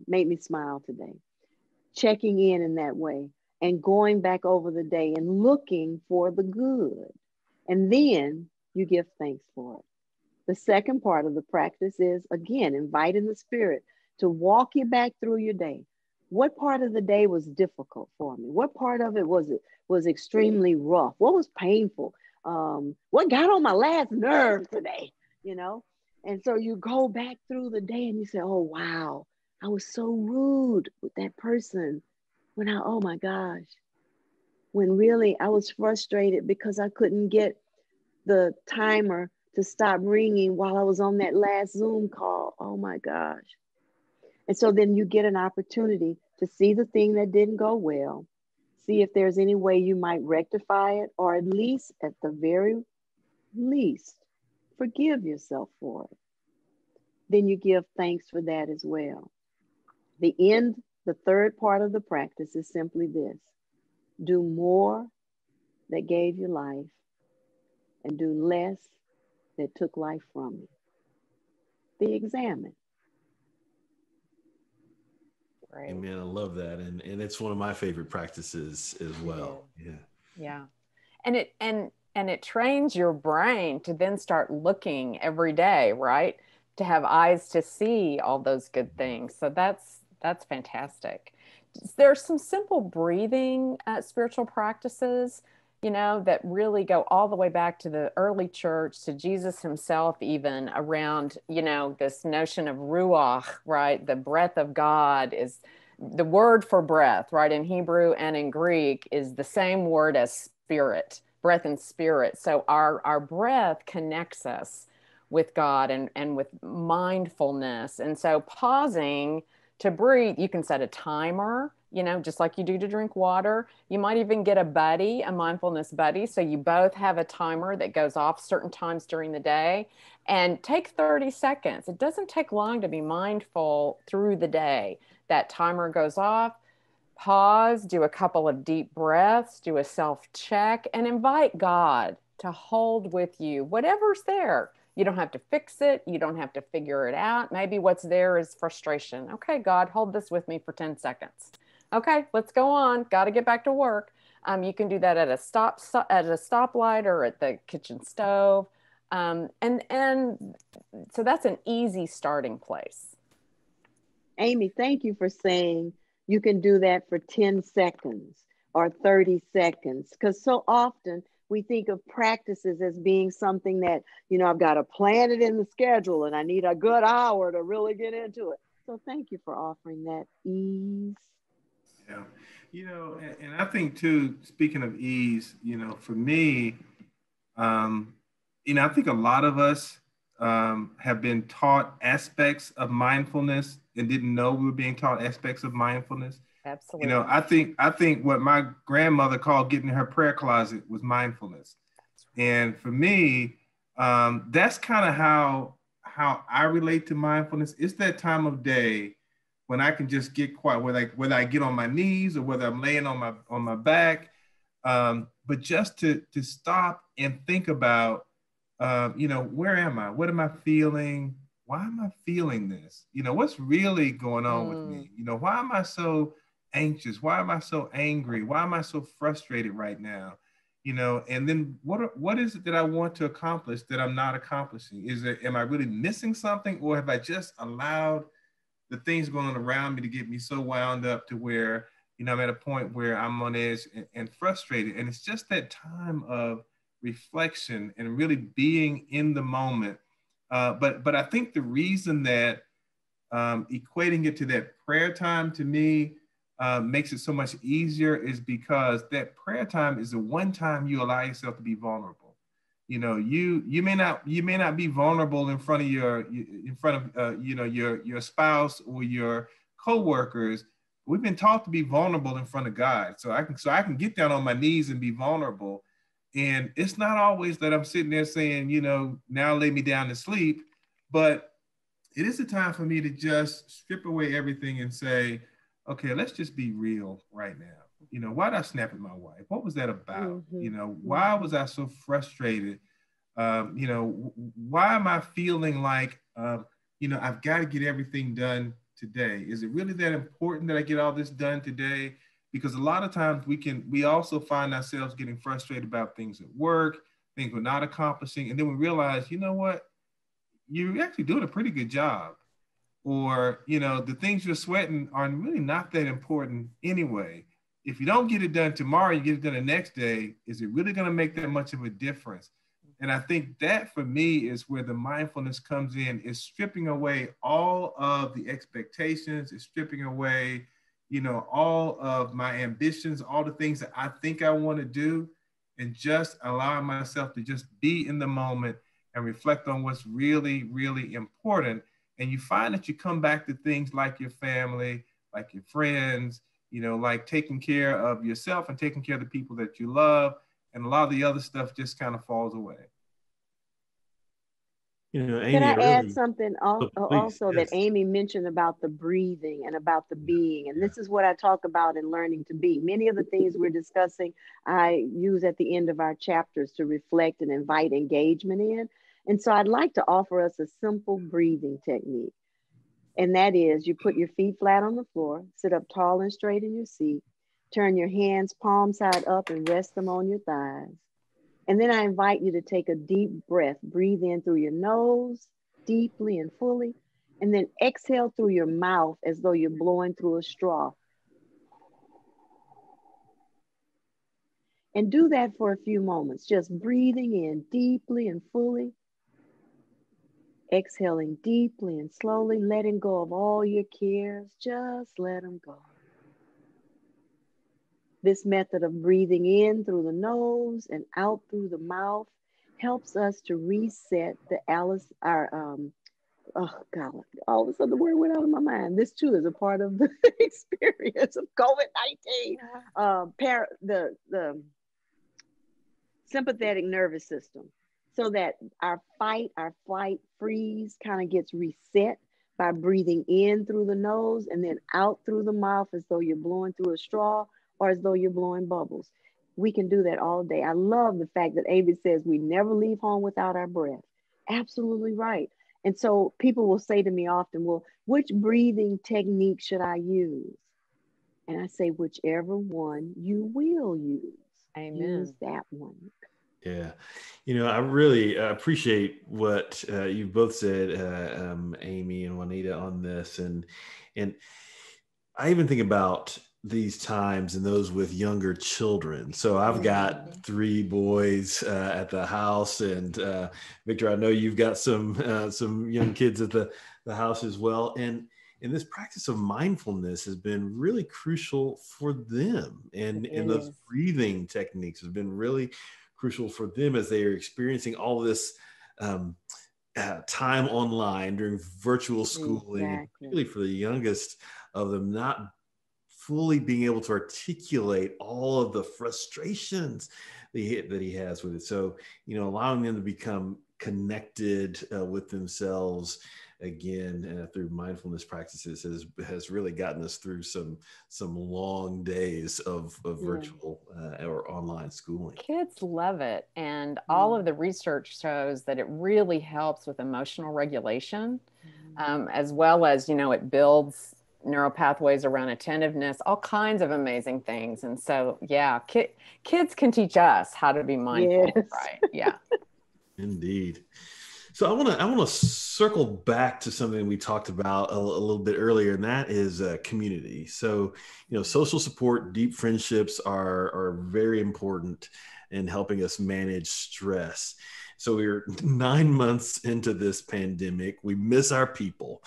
made me smile today? Checking in that way and going back over the day and looking for the good. And then you give thanks for it. The second part of the practice is, again, inviting the Spirit to walk you back through your day. What part of the day was difficult for me? What part of it was extremely rough? What was painful? What got on my last nerve today? You know? And so you go back through the day and you say, oh, wow, I was so rude with that person. Oh my gosh. When really I was frustrated because I couldn't get the timer to stop ringing while I was on that last Zoom call. Oh my gosh. And so then you get an opportunity to see the thing that didn't go well, see if there's any way you might rectify it, or at the very least, forgive yourself for it. then you give thanks for that as well. The third part of the practice is simply this: do more that gave you life and do less that took life from you. Be examined. Right. Amen. I love that. And it's one of my favorite practices as well. Yeah. Yeah. And it trains your brain to then start looking every day, right? To have eyes to see all those good things. So that's fantastic. There's some simple breathing spiritual practices, that really go all the way back to the early church, to Jesus himself, even around, this notion of ruach, right? The breath of God is the word for breath, right? In Hebrew and in Greek is the same word as spirit, breath and spirit. So our breath connects us with God and with mindfulness. And so pausing to breathe, you can set a timer, just like you do to drink water. You might even get a buddy, a mindfulness buddy. So you both have a timer that goes off certain times during the day, and take 30 seconds. It doesn't take long to be mindful through the day. That timer goes off, pause, do a couple of deep breaths, do a self-check, and invite God to hold with you, whatever's there. You don't have to fix it. You don't have to figure it out. Maybe what's there is frustration. Okay, God, hold this with me for 10 seconds. Okay, let's go on. Got to get back to work. You can do that at a stoplight or at the kitchen stove. And so that's an easy starting place. Amy, thank you for saying you can do that for 10 seconds or 30 seconds, because so often we think of practices as being something that, I've got to plan it in the schedule and I need a good hour to really get into it. So thank you for offering that ease. Yeah. And I think too, speaking of ease, for me, I think a lot of us have been taught aspects of mindfulness and didn't know we were being taught aspects of mindfulness. Absolutely. I think what my grandmother called getting in her prayer closet was mindfulness. And for me, that's kind of how I relate to mindfulness. It's that time of day when I can just get quiet, whether I get on my knees or whether I'm laying on my back, but just to stop and think about, where am I? What am I feeling? Why am I feeling this? What's really going on with me? Why am I so anxious? Why am I so angry? Why am I so frustrated right now? And then what is it that I want to accomplish that I'm not accomplishing? Am I really missing something, or have I just allowed the things going on around me to get me so wound up to where, I'm at a point where I'm on edge and frustrated? And it's just that time of reflection and really being in the moment. But I think the reason that equating it to that prayer time to me makes it so much easier is because that prayer time is the one time you allow yourself to be vulnerable. You may not be vulnerable in front of your spouse or your coworkers. We've been taught to be vulnerable in front of God. So I can get down on my knees and be vulnerable. And it's not always that I'm sitting there saying, now lay me down to sleep, but it is a time for me to just strip away everything and say, okay, let's just be real right now. Why did I snap at my wife? What was that about? Why was I so frustrated? Why am I feeling like, I've got to get everything done today? Is it really that important that I get all this done today? Because a lot of times we also find ourselves getting frustrated about things at work, things we're not accomplishing. And then we realize, you know what? You're actually doing a pretty good job. Or, the things you're sweating are really not that important anyway. If you don't get it done tomorrow, you get it done the next day, is it really going to make that much of a difference? And I think that for me is where the mindfulness comes in, is stripping away all of the expectations, is stripping away, all of my ambitions, all the things that I think I want to do, and just allowing myself to just be in the moment and reflect on what's really, really important. And you find that you come back to things like your family, like your friends, like taking care of yourself and taking care of the people that you love. And a lot of the other stuff just kind of falls away. Can Amy, I add early, something oh, please, also that yes. Amy mentioned about the breathing and about the being? And Yeah. this is what I talk about in learning to be. Many of the things we're discussing, I use at the end of our chapters to reflect and invite engagement in. And so I'd like to offer us a simple breathing technique. And that is you put your feet flat on the floor, sit up tall and straight in your seat, turn your hands palm side up and rest them on your thighs. And then I invite you to take a deep breath. Breathe in through your nose, deeply and fully, and then exhale through your mouth as though you're blowing through a straw. And do that for a few moments, just breathing in deeply and fully, exhaling deeply and slowly, letting go of all your cares. Just let them go. This method of breathing in through the nose and out through the mouth helps us to reset oh God, all of a sudden the word went out of my mind. This too is a part of the experience of COVID-19. The sympathetic nervous system, so that our flight, freeze kind of gets reset by breathing in through the nose and then out through the mouth as though you're blowing through a straw or as though you're blowing bubbles. We can do that all day. I love the fact that Amy says we never leave home without our breath. Absolutely right. And so people will say to me often, well, which breathing technique should I use? And I say, whichever one you will use. Amen. Use that one. Yeah. I really appreciate what you both said, Amy and Juanita, on this. And I even think about these times and those with younger children. So I've got three boys at the house, and Victor, I know you've got some young kids at the house as well. And this practice of mindfulness has been really crucial for them, and those breathing techniques have been really crucial for them as they are experiencing all this time online during virtual schooling, and particularly for the youngest of them, not fully being able to articulate all of the frustrations that he has with it. So, allowing them to become connected with themselves again through mindfulness practices has really gotten us through some long days of virtual or online schooling. Kids love it. And all of the research shows that it really helps with emotional regulation, as well as, it builds neural pathways around attentiveness, all kinds of amazing things. And so, yeah, kids can teach us how to be mindful, right? Yeah. Indeed. So I want to circle back to something we talked about a little bit earlier, and that is community. So, social support, deep friendships are very important in helping us manage stress. So we're 9 months into this pandemic. We miss our people.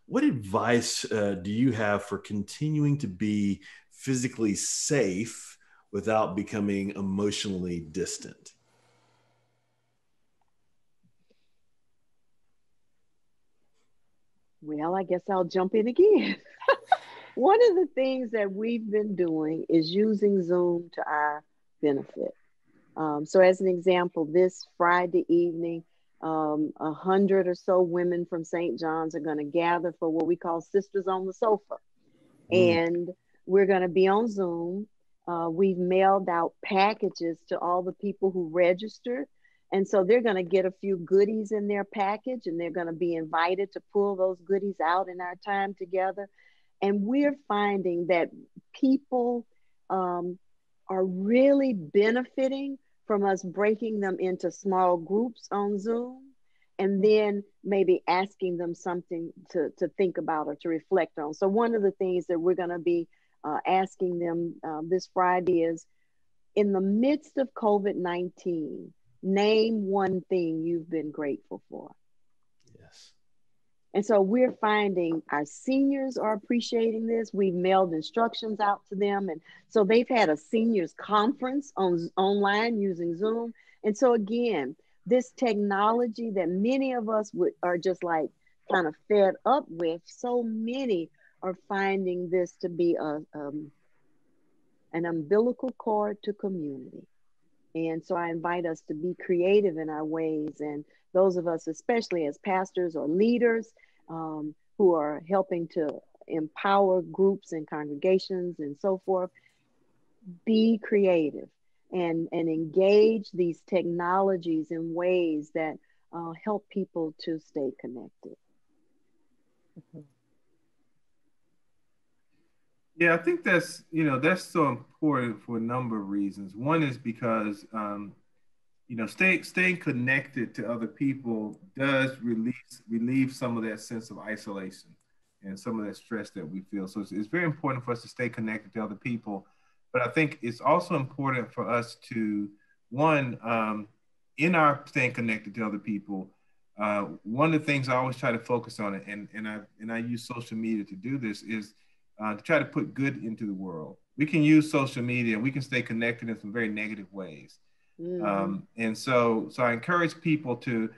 What advice do you have for continuing to be physically safe without becoming emotionally distant? Well, I guess I'll jump in again. One of the things that we've been doing is using Zoom to our benefit. So as an example, this Friday evening, 100 or so women from St. John's are going to gather for what we call Sisters on the Sofa. And we're going to be on Zoom. We've mailed out packages to all the people who registered. And so they're going to get a few goodies in their package, and they're going to be invited to pull those goodies out in our time together. And we're finding that people are really benefiting from us breaking them into small groups on Zoom, and then maybe asking them something to think about or to reflect on. So one of the things that we're going to be asking them this Friday is, in the midst of COVID-19, name one thing you've been grateful for. Yes. And so we're finding our seniors are appreciating this. We've mailed instructions out to them. And so they've had a seniors conference online using Zoom. And so again, this technology that many of us are just like kind of fed up with, so many are finding this to be an umbilical cord to community. And so I invite us to be creative in our ways. And those of us, especially as pastors or leaders, who are helping to empower groups and congregations and so forth, be creative and engage these technologies in ways that help people to stay connected. Yeah, I think that's, that's so important for a number of reasons. One is because, staying connected to other people does relieve some of that sense of isolation and some of that stress that we feel. So it's very important for us to stay connected to other people. But I think it's also important for us to, one, in our staying connected to other people, one of the things I always try to focus on, and I use social media to do this, is to try to put good into the world. We can use social media, we can stay connected in some very negative ways. And so I encourage people to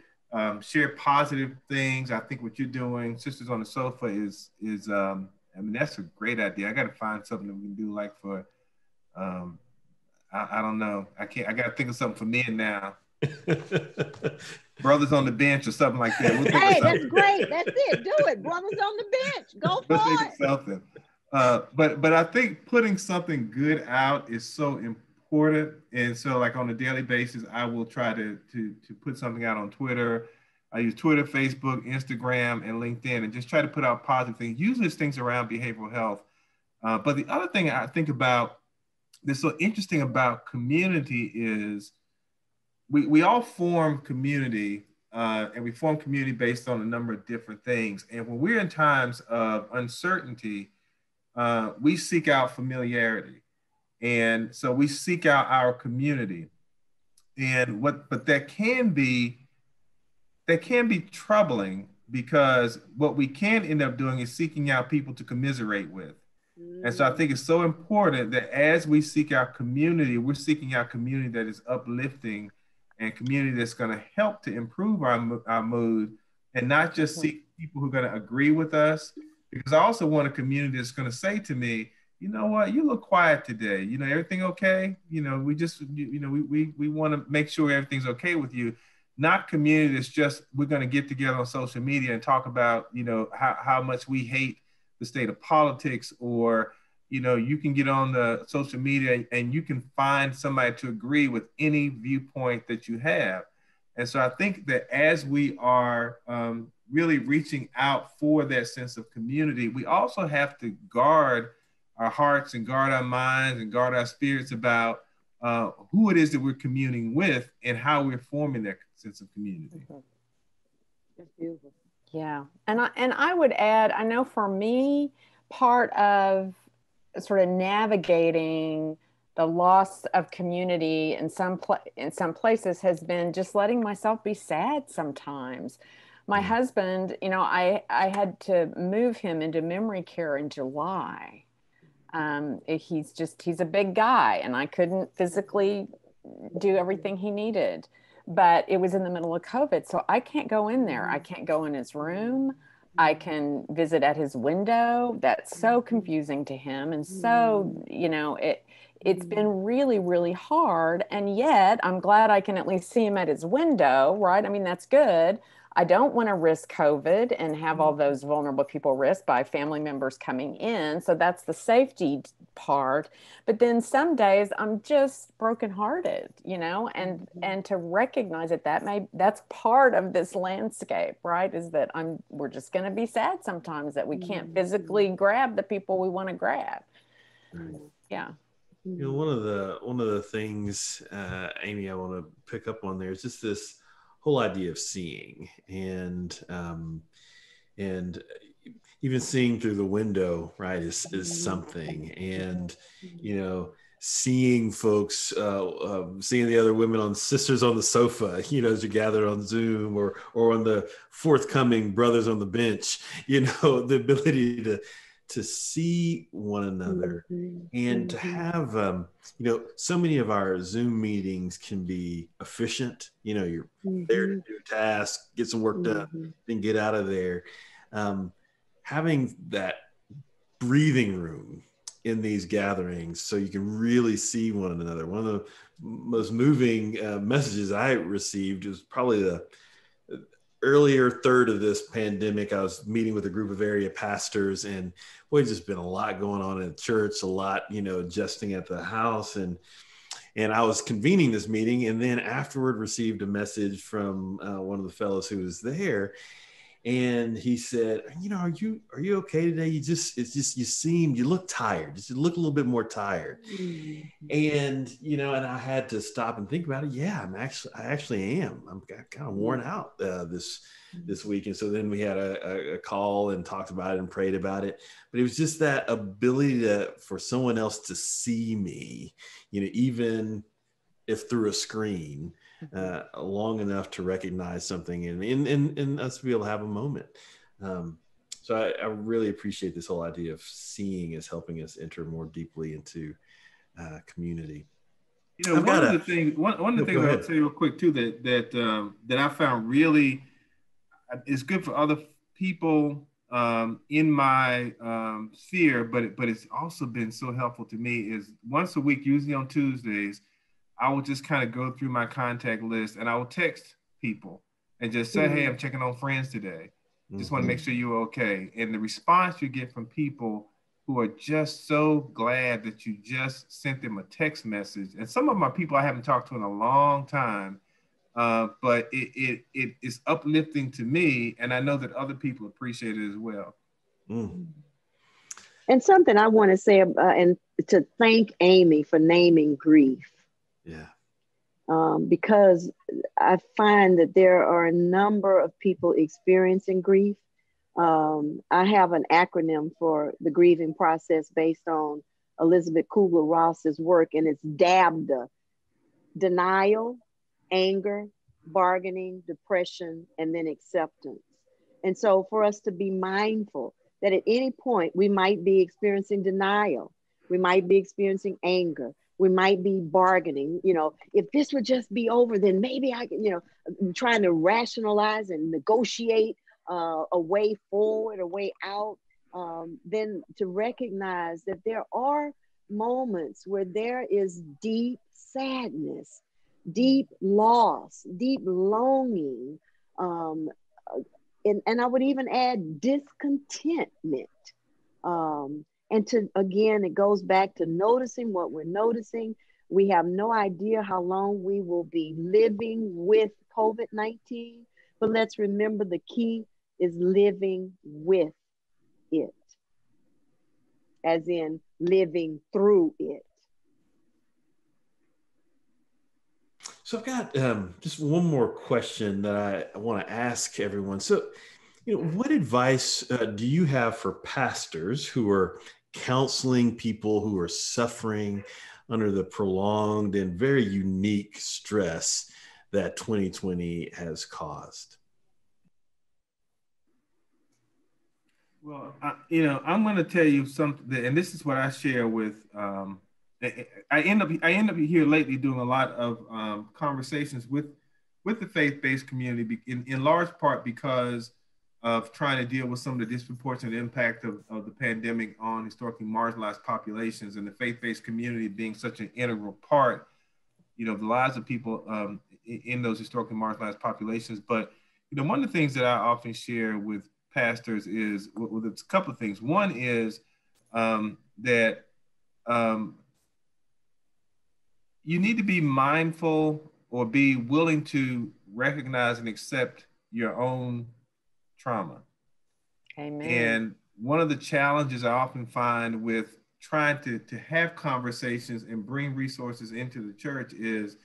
share positive things. I think what you're doing, Sisters on the Sofa, is I mean, that's a great idea. I got to find something that we can do, like for, I don't know. I got to think of something for men now. Brothers on the Bench or something like that. We'll hey, that's great. That's it. Do it. Brothers on the Bench. Go for it. Something. But I think putting something good out is so important. And so, like, on a daily basis, I will try to put something out on Twitter. I use Twitter, Facebook, Instagram, and LinkedIn, and just try to put out positive things. Usually it's things around behavioral health. But the other thing I think about that's so interesting about community is we all form community, and we form community based on a number of different things. And when we're in times of uncertainty, we seek out familiarity. And so we seek out our community. But that can be troubling, because what we can end up doing is seeking out people to commiserate with. And so I think it's so important that as we seek our community, we're seeking out community that is uplifting and community that's going to help to improve our mood, and not just seek people who are going to agree with us. Because I also want a community that's going to say to me, you know what, you look quiet today. Everything okay? We just, we want to make sure everything's okay with you. Not community that's just, we're going to get together on social media and talk about, how much we hate the state of politics, or, you can get on the social media and you can find somebody to agree with any viewpoint that you have. And so I think that as we are really reaching out for that sense of community, we also have to guard our hearts and guard our minds and guard our spirits about who it is that we're communing with and how we're forming that sense of community. That's beautiful. Yeah. And I would add, I know for me, part of sort of navigating the loss of community in some places has been just letting myself be sad sometimes. My husband, I had to move him into memory care in July. He's a big guy, and I couldn't physically do everything he needed, but it was in the middle of COVID. So I can't go in there. I can't go in his room. I can visit at his window. That's so confusing to him. And so, it's been really, really hard. And yet I'm glad I can at least see him at his window, right? I mean, that's good. I don't want to risk COVID and have all those vulnerable people risked by family members coming in. So that's the safety part. But then some days I'm just brokenhearted, and to recognize that's part of this landscape, right? Is that we're just going to be sad sometimes that we can't physically grab the people we want to grab. Right. Yeah. One of the things, Amy, I want to pick up on there is just this whole idea of seeing, and even seeing through the window, right, is something. And seeing folks, seeing the other women on Sisters on the Sofa, as you gather on Zoom, or on the forthcoming Brothers on the Bench, the ability to see one another, and to have, so many of our Zoom meetings can be efficient. You're there to do a task, get some work done, then get out of there. Having that breathing room in these gatherings so you can really see one another. One of the most moving messages I received was probably the earlier third of this pandemic. I was meeting with a group of area pastors, and boy, just been a lot going on in church, a lot, adjusting at the house. And I was convening this meeting, and then afterward received a message from one of the fellows who was there. And he said, are you okay today? You look tired. You look a little bit more tired. Mm-hmm. And, and I had to stop and think about it. Yeah, I actually am. I'm kind of worn out this week. And so then we had a call and talked about it and prayed about it. But it was just that ability for someone else to see me, even if through a screen, long enough to recognize something in me and us to be able to have a moment. So I really appreciate this whole idea of seeing as helping us enter more deeply into community. One of the things I'll say real quick too, that I found really is good for other people in my sphere, but it's also been so helpful to me, is once a week, usually on Tuesdays, I will just kind of go through my contact list and I will text people and just say, hey, I'm checking on friends today. Just want to make sure you're okay. And the response you get from people who are just so glad that you just sent them a text message. And some of them are people I haven't talked to in a long time, but it is uplifting to me. And I know that other people appreciate it as well. Mm. And something I want to say and to thank Amy for naming grief. Yeah. Because I find that there are a number of people experiencing grief. I have an acronym for the grieving process based on Elizabeth Kubler-Ross's work, and it's DABDA: denial, anger, bargaining, depression, and then acceptance. And so for us to be mindful that at any point we might be experiencing denial, we might be experiencing anger, we might be bargaining, if this would just be over, then maybe I can, trying to rationalize and negotiate a way forward, a way out, then to recognize that there are moments where there is deep sadness, deep loss, deep longing, and I would even add discontentment. And again, it goes back to noticing what we're noticing. We have no idea how long we will be living with COVID-19, but let's remember the key is living with it, as in living through it. So I've got just one more question that I want to ask everyone. So, what advice do you have for pastors who are counseling people who are suffering under the prolonged and very unique stress that 2020 has caused? Well, I'm going to tell you something, and this is what I share with. I end up here lately doing a lot of conversations with the faith-based community, in large part because of trying to deal with some of the disproportionate impact of the pandemic on historically marginalized populations, and the faith-based community being such an integral part, of the lives of people in those historically marginalized populations. But, one of the things that I often share with pastors is, well, there's a couple of things. One is that you need to be mindful or be willing to recognize and accept your own trauma. Amen. And one of the challenges I often find with trying to have conversations and bring resources into the church is,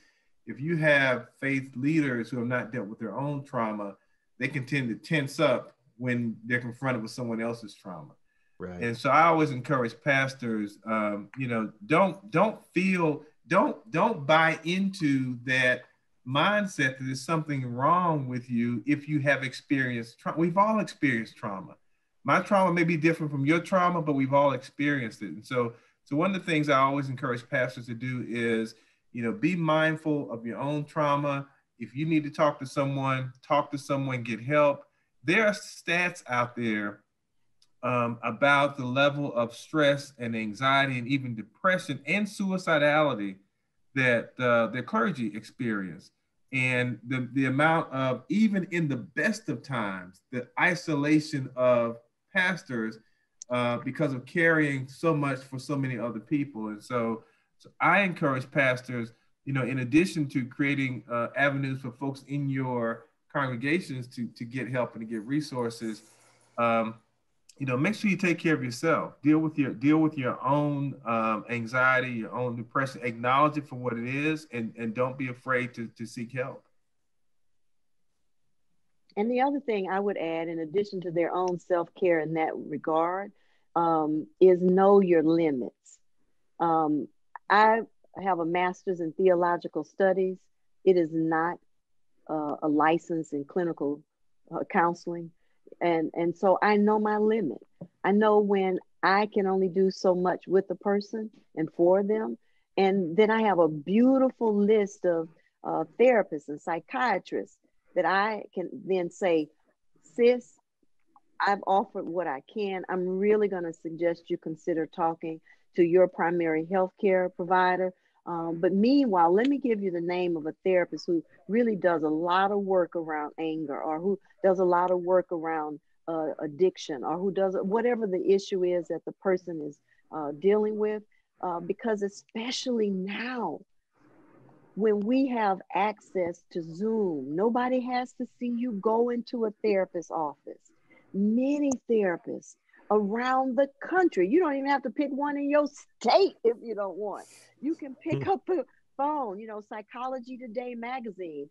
if you have faith leaders who have not dealt with their own trauma, they can tend to tense up when they're confronted with someone else's trauma. Right. And so I always encourage pastors, don't buy into that mindset that there's something wrong with you if you have experienced trauma. We've all experienced trauma. My trauma may be different from your trauma, but we've all experienced it. And so one of the things I always encourage pastors to do is, be mindful of your own trauma. If you need to talk to someone, get help. There are stats out there about the level of stress and anxiety and even depression and suicidality that the clergy experience. And the amount of, even in the best of times, the isolation of pastors because of carrying so much for so many other people. And so I encourage pastors, you know, in addition to creating avenues for folks in your congregations to get help and to get resources, you know, make sure you take care of yourself. Deal with your own anxiety, your own depression. Acknowledge it for what it is, and don't be afraid to seek help. And the other thing I would add, in addition to their own self-care in that regard, is know your limits. I have a master's in theological studies. It is not a license in clinical counseling. And so I know my limit. I know when I can only do so much with the person and for them. And then I have a beautiful list of therapists and psychiatrists that I can then say, sis, I've offered what I can. I'm really going to suggest you consider talking to your primary healthcare provider. But meanwhile, let me give you the name of a therapist who really does a lot of work around anger, or who does a lot of work around addiction, or who does whatever the issue is that the person is dealing with. Because especially now, when we have access to Zoom, nobody has to see you go into a therapist's office. Many therapists around the country, you don't even have to pick one in your state if you don't want. You can pick up the phone. You know, Psychology Today magazine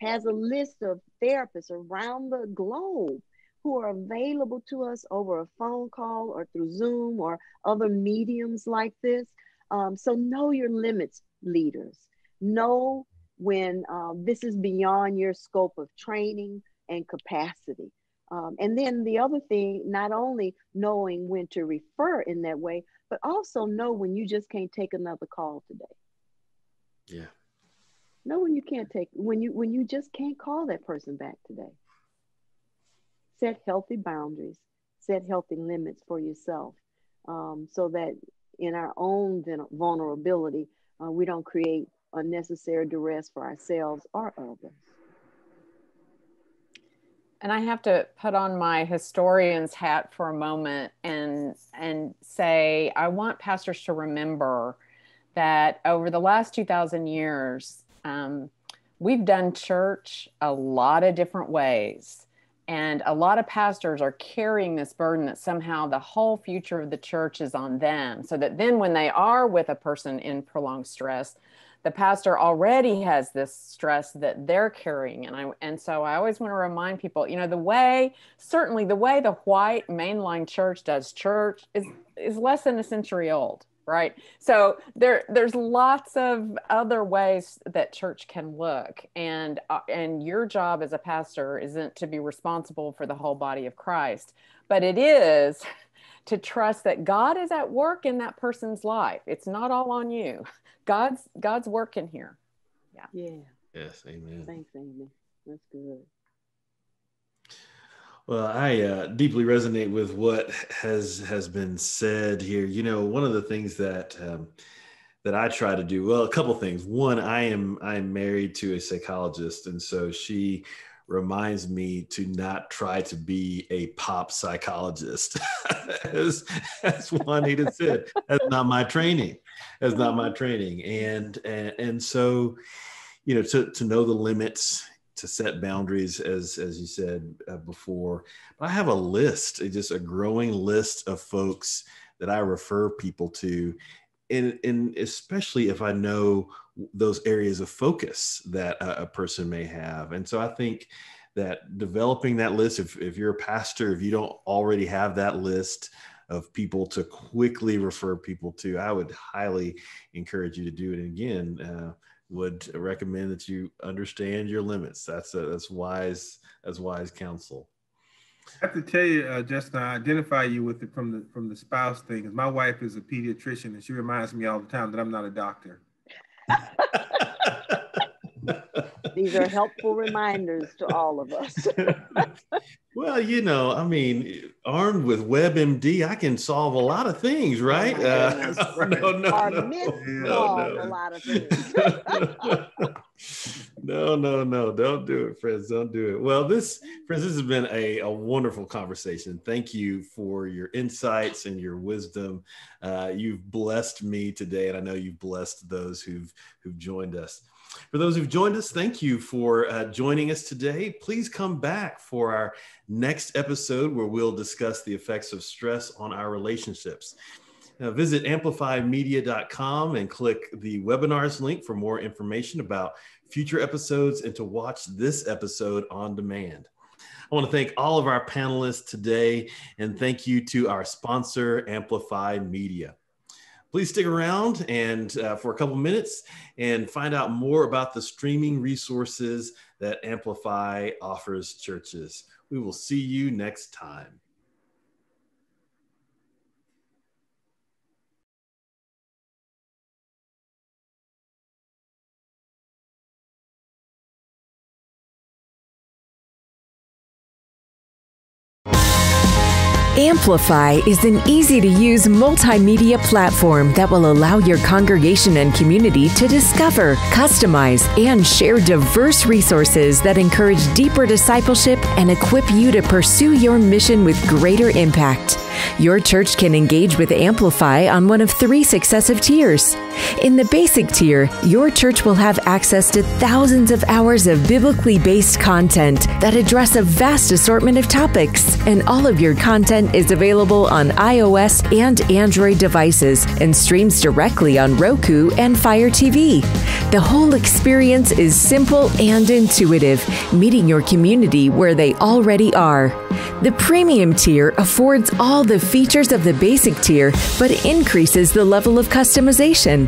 has a list of therapists around the globe who are available to us over a phone call or through Zoom or other mediums like this. So know your limits, leaders. Know when this is beyond your scope of training and capacity. And then the other thing, not only knowing when to refer in that way, but also know when you just can't take another call today. Yeah. Know when you can't take, when you just can't call that person back today. Set healthy boundaries, set healthy limits for yourself, so that in our own vulnerability, we don't create unnecessary duress for ourselves or others. And I have to put on my historian's hat for a moment and say, I want pastors to remember that over the last 2,000 years, we've done church a lot of different ways. And a lot of pastors are carrying this burden that somehow the whole future of the church is on them. So that then when they are with a person in prolonged stress, the pastor already has this stress that they're carrying. And so I always want to remind people, you know, certainly the way the white mainline church does church is less than a century old, right? So there's lots of other ways that church can look. And your job as a pastor isn't to be responsible for the whole body of Christ, but it is to trust that God is at work in that person's life. It's not all on you. God's working here. Yeah. Yeah. Yes. Amen. Thanks, Amy. That's good. Well, I deeply resonate with what has been said here. You know, one of the things that I try to do, well, a couple things. One, I'm married to a psychologist, and so she reminds me to not try to be a pop psychologist, as Juanita said. That's not my training. That's not my training. And so, you know, to know the limits, to set boundaries, as you said before. But I have a list, just a growing list of folks that I refer people to, and especially if I know those areas of focus that a person may have. And so I think that developing that list, if you're a pastor, if you don't already have that list of people to quickly refer people to, I would highly encourage you to do it. And again, would recommend that you understand your limits. That's wise counsel. I have to tell you, Justin, I identify you with it from the spouse thing, because my wife is a pediatrician and she reminds me all the time that I'm not a doctor. These are helpful reminders to all of us. Well, I mean, armed with WebMD, I can solve a lot of things, right? Our myths solve a lot of things. No, don't do it, friends. Don't do it. Well, this has been a wonderful conversation. Thank you for your insights and your wisdom. You've blessed me today, and I know you've blessed those who've joined us. For those who've joined us, thank you for joining us today. Please come back for our next episode where we'll discuss the effects of stress on our relationships. Now, visit amplifymedia.com and click the webinars link for more information about future episodes and to watch this episode on demand. I want to thank all of our panelists today, and thank you to our sponsor, Amplify Media. Please stick around and for a couple minutes and find out more about the streaming resources that Amplify offers churches. We will see you next time. Amplify is an easy-to-use multimedia platform that will allow your congregation and community to discover, customize, and share diverse resources that encourage deeper discipleship and equip you to pursue your mission with greater impact. Your church can engage with Amplify on one of 3 successive tiers. In the basic tier, your church will have access to thousands of hours of biblically based content that address a vast assortment of topics, and all of your content is available on iOS and Android devices and streams directly on Roku and Fire TV. The whole experience is simple and intuitive, meeting your community where they already are. The premium tier affords all the features of the basic tier, but increases the level of customization.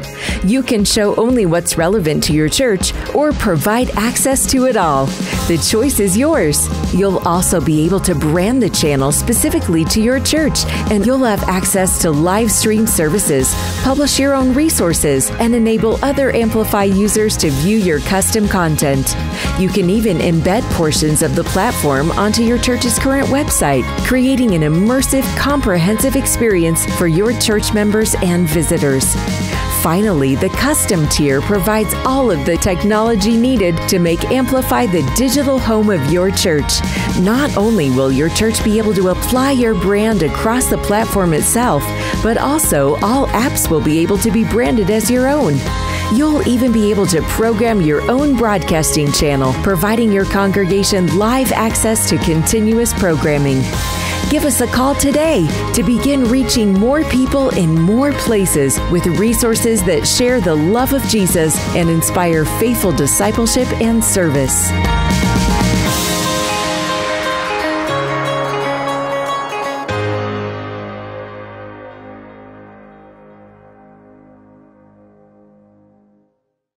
You can show only what's relevant to your church or provide access to it all. The choice is yours. You'll also be able to brand the channel specifically to your church, and you'll have access to live stream services, publish your own resources, and enable other Amplify users to view your custom content. You can even embed portions of the platform onto your church's current website, creating an immersive, comprehensive experience for your church members and visitors. Finally, the custom tier provides all of the technology needed to make Amplify the digital home of your church. Not only will your church be able to apply your brand across the platform itself, but also all apps will be able to be branded as your own. You'll even be able to program your own broadcasting channel, providing your congregation live access to continuous programming. Give us a call today to begin reaching more people in more places with resources that share the love of Jesus and inspire faithful discipleship and service.